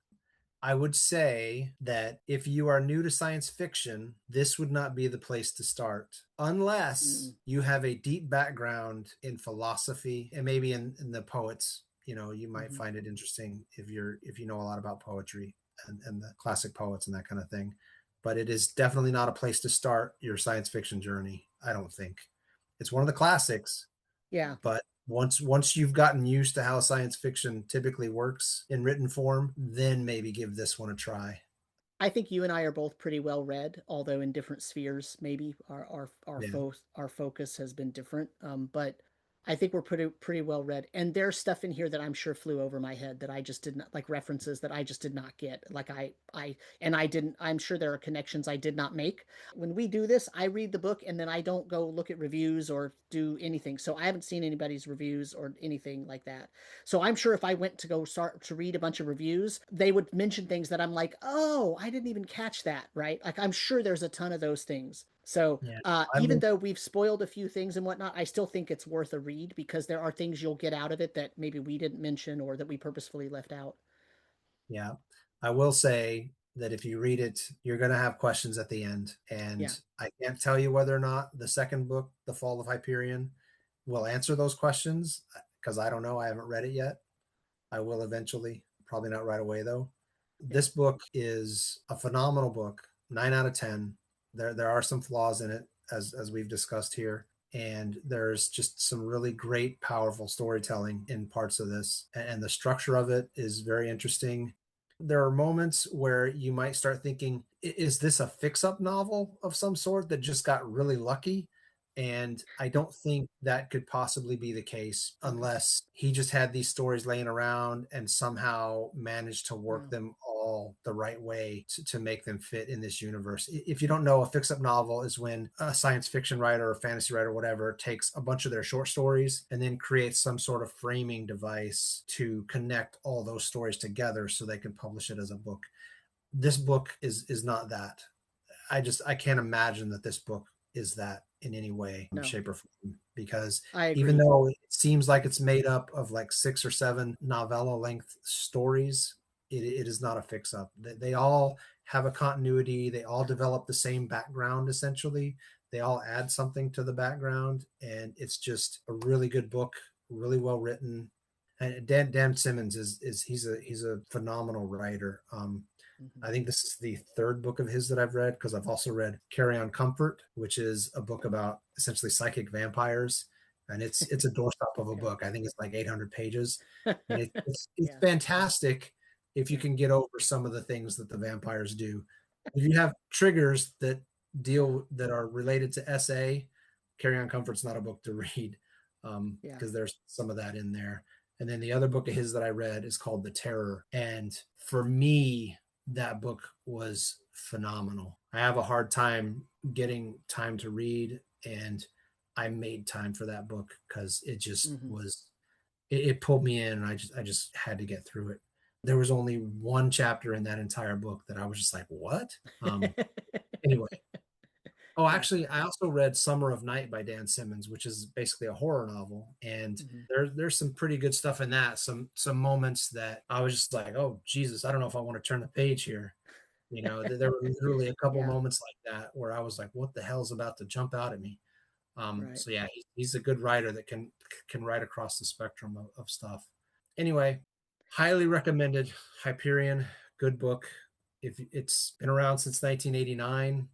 I would say that if you are new to science fiction, this would not be the place to start unless
Mm-mm.
you have a deep background in philosophy and maybe in the poets. You might
Mm-hmm.
find it interesting if you know a lot about poetry and the classic poets and that kind of thing. But it is definitely not a place to start your science fiction journey, I don't think. It's one of the classics,
Yeah.
but once you've gotten used to how science fiction typically works in written form, then maybe give this one a try.
I think you and I are both pretty well read, although in different spheres. Maybe
Yeah.
our focus has been different. But I think we're pretty well read. And there's stuff in here that I'm sure flew over my head that I just did not, like references that I just did not get. Like I didn't, I'm sure there are connections I did not make. When we do this, I read the book and then I don't go look at reviews or do anything. So I haven't seen anybody's reviews or anything like that. So I'm sure if I went to go start to read a bunch of reviews, they would mention things that I'm like, oh, I didn't even catch that, right? Like I'm sure there's a ton of those things. So
Yeah.
even though we've spoiled a few things and whatnot, I still think it's worth a read because there are things you'll get out of it that maybe we didn't mention or that we purposefully left out.
Yeah. I will say that if you read it, you're going to have questions at the end.
Yeah.
And I can't tell you whether or not the second book, The Fall of Hyperion, will answer those questions because I don't know. I haven't read it yet. I will eventually, probably not right away though.
Yeah.
This book is a phenomenal book, 9 out of 10. There are some flaws in it, as we've discussed here, and there's just some really great, powerful storytelling in parts of this, and the structure of it is very interesting. There are moments where you might start thinking, is this a fix-up novel of some sort that just got really lucky? And I don't think that could possibly be the case
Okay.
unless he just had these stories laying around and somehow managed to work
Wow.
them all the right way to make them fit in this universe. If you don't know, a fix up novel is when a science fiction writer or fantasy writer or whatever takes a bunch of their short stories and then creates some sort of framing device to connect all those stories together so they can publish it as a book. This book is not that. I can't imagine that this book is that in any way,
No,
shape, or form. Because
I
even
agree.
though it seems like it's made up of like 6 or 7 novella length stories, it is not a fix up. They all have a continuity. They all develop the same background essentially. They all add something to the background, and it's just a really good book, really well written. And Dan Simmons is he's a phenomenal writer.
Mm-hmm.
I think this is the third book of his that I've read because I've also read Carry On Comfort, which is a book about essentially psychic vampires, and it's a doorstop of a
Okay.
book. I think it's like 800 pages, and it's
Yeah.
fantastic if you
Yeah.
can get over some of the things that the vampires do. If you have triggers that
Yeah.
that are related to SA, Carry On Comfort's not a book to read
Yeah.
because there's some of that in there. And then the other book of his that I read is called The Terror, and for me that book was phenomenal. I have a hard time getting time to read, and I made time for that book because it just
Mm-hmm.
was it pulled me in, and I just had to get through it. There was only one chapter in that entire book that I was just like, what? Anyway. Oh,
Yeah.
actually, I also read Summer of Night by Dan Simmons, which is basically a horror novel, and
Mm-hmm.
there's some pretty good stuff in that. Some moments that I was just like, oh Jesus, I don't know if I want to turn the page here. There were literally a couple
Yeah.
moments like that where I was like, what the hell's about to jump out at me?
Right.
So yeah, he's a good writer that can write across the spectrum of stuff. Anyway, highly recommended. Hyperion, good book. If it's been around since 1989,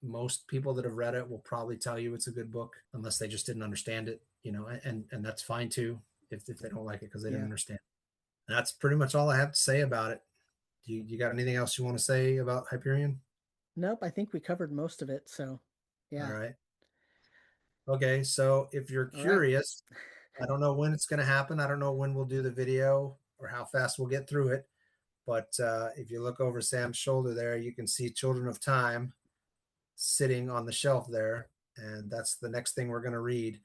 most people that have read it will probably tell you it's a good book unless they just didn't understand it, and that's fine too if they don't like it because they didn't
Yeah.
understand. That's pretty much all I have to say about it. You got anything else you want to say about Hyperion?
Nope. I think we covered most of it. So,
All
yeah.
right. Okay, so if you're
All right.
curious, I don't know when it's going to happen. I don't know when we'll do the video or how fast we'll get through it. But if you look over Sam's shoulder there, you can see Children of Time sitting on the shelf there. And that's the next thing we're going to read.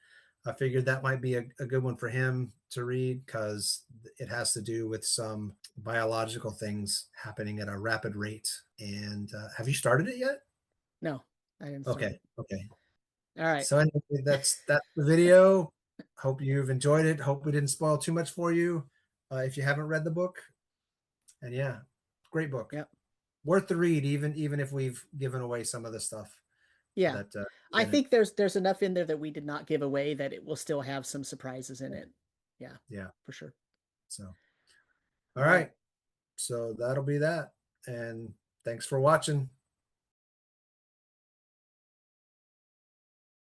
I figured that might be a good one for him to read because it has to do with some biological things happening at a rapid rate. And have you started it yet?
No, I didn't start
Okay.
it.
Okay.
All right.
So anyway, that's the video. Hope you've enjoyed it. Hope we didn't spoil too much for you if you haven't read the book. And yeah, great book,
Yep.
worth the read, even if we've given away some of the stuff
Yeah.
that is
I
in it.
think there's enough in there that we did not give away that it will still have some surprises in it. Yeah,
Yeah.
for sure.
So all
All right.
right. So that'll be that. And thanks for watching.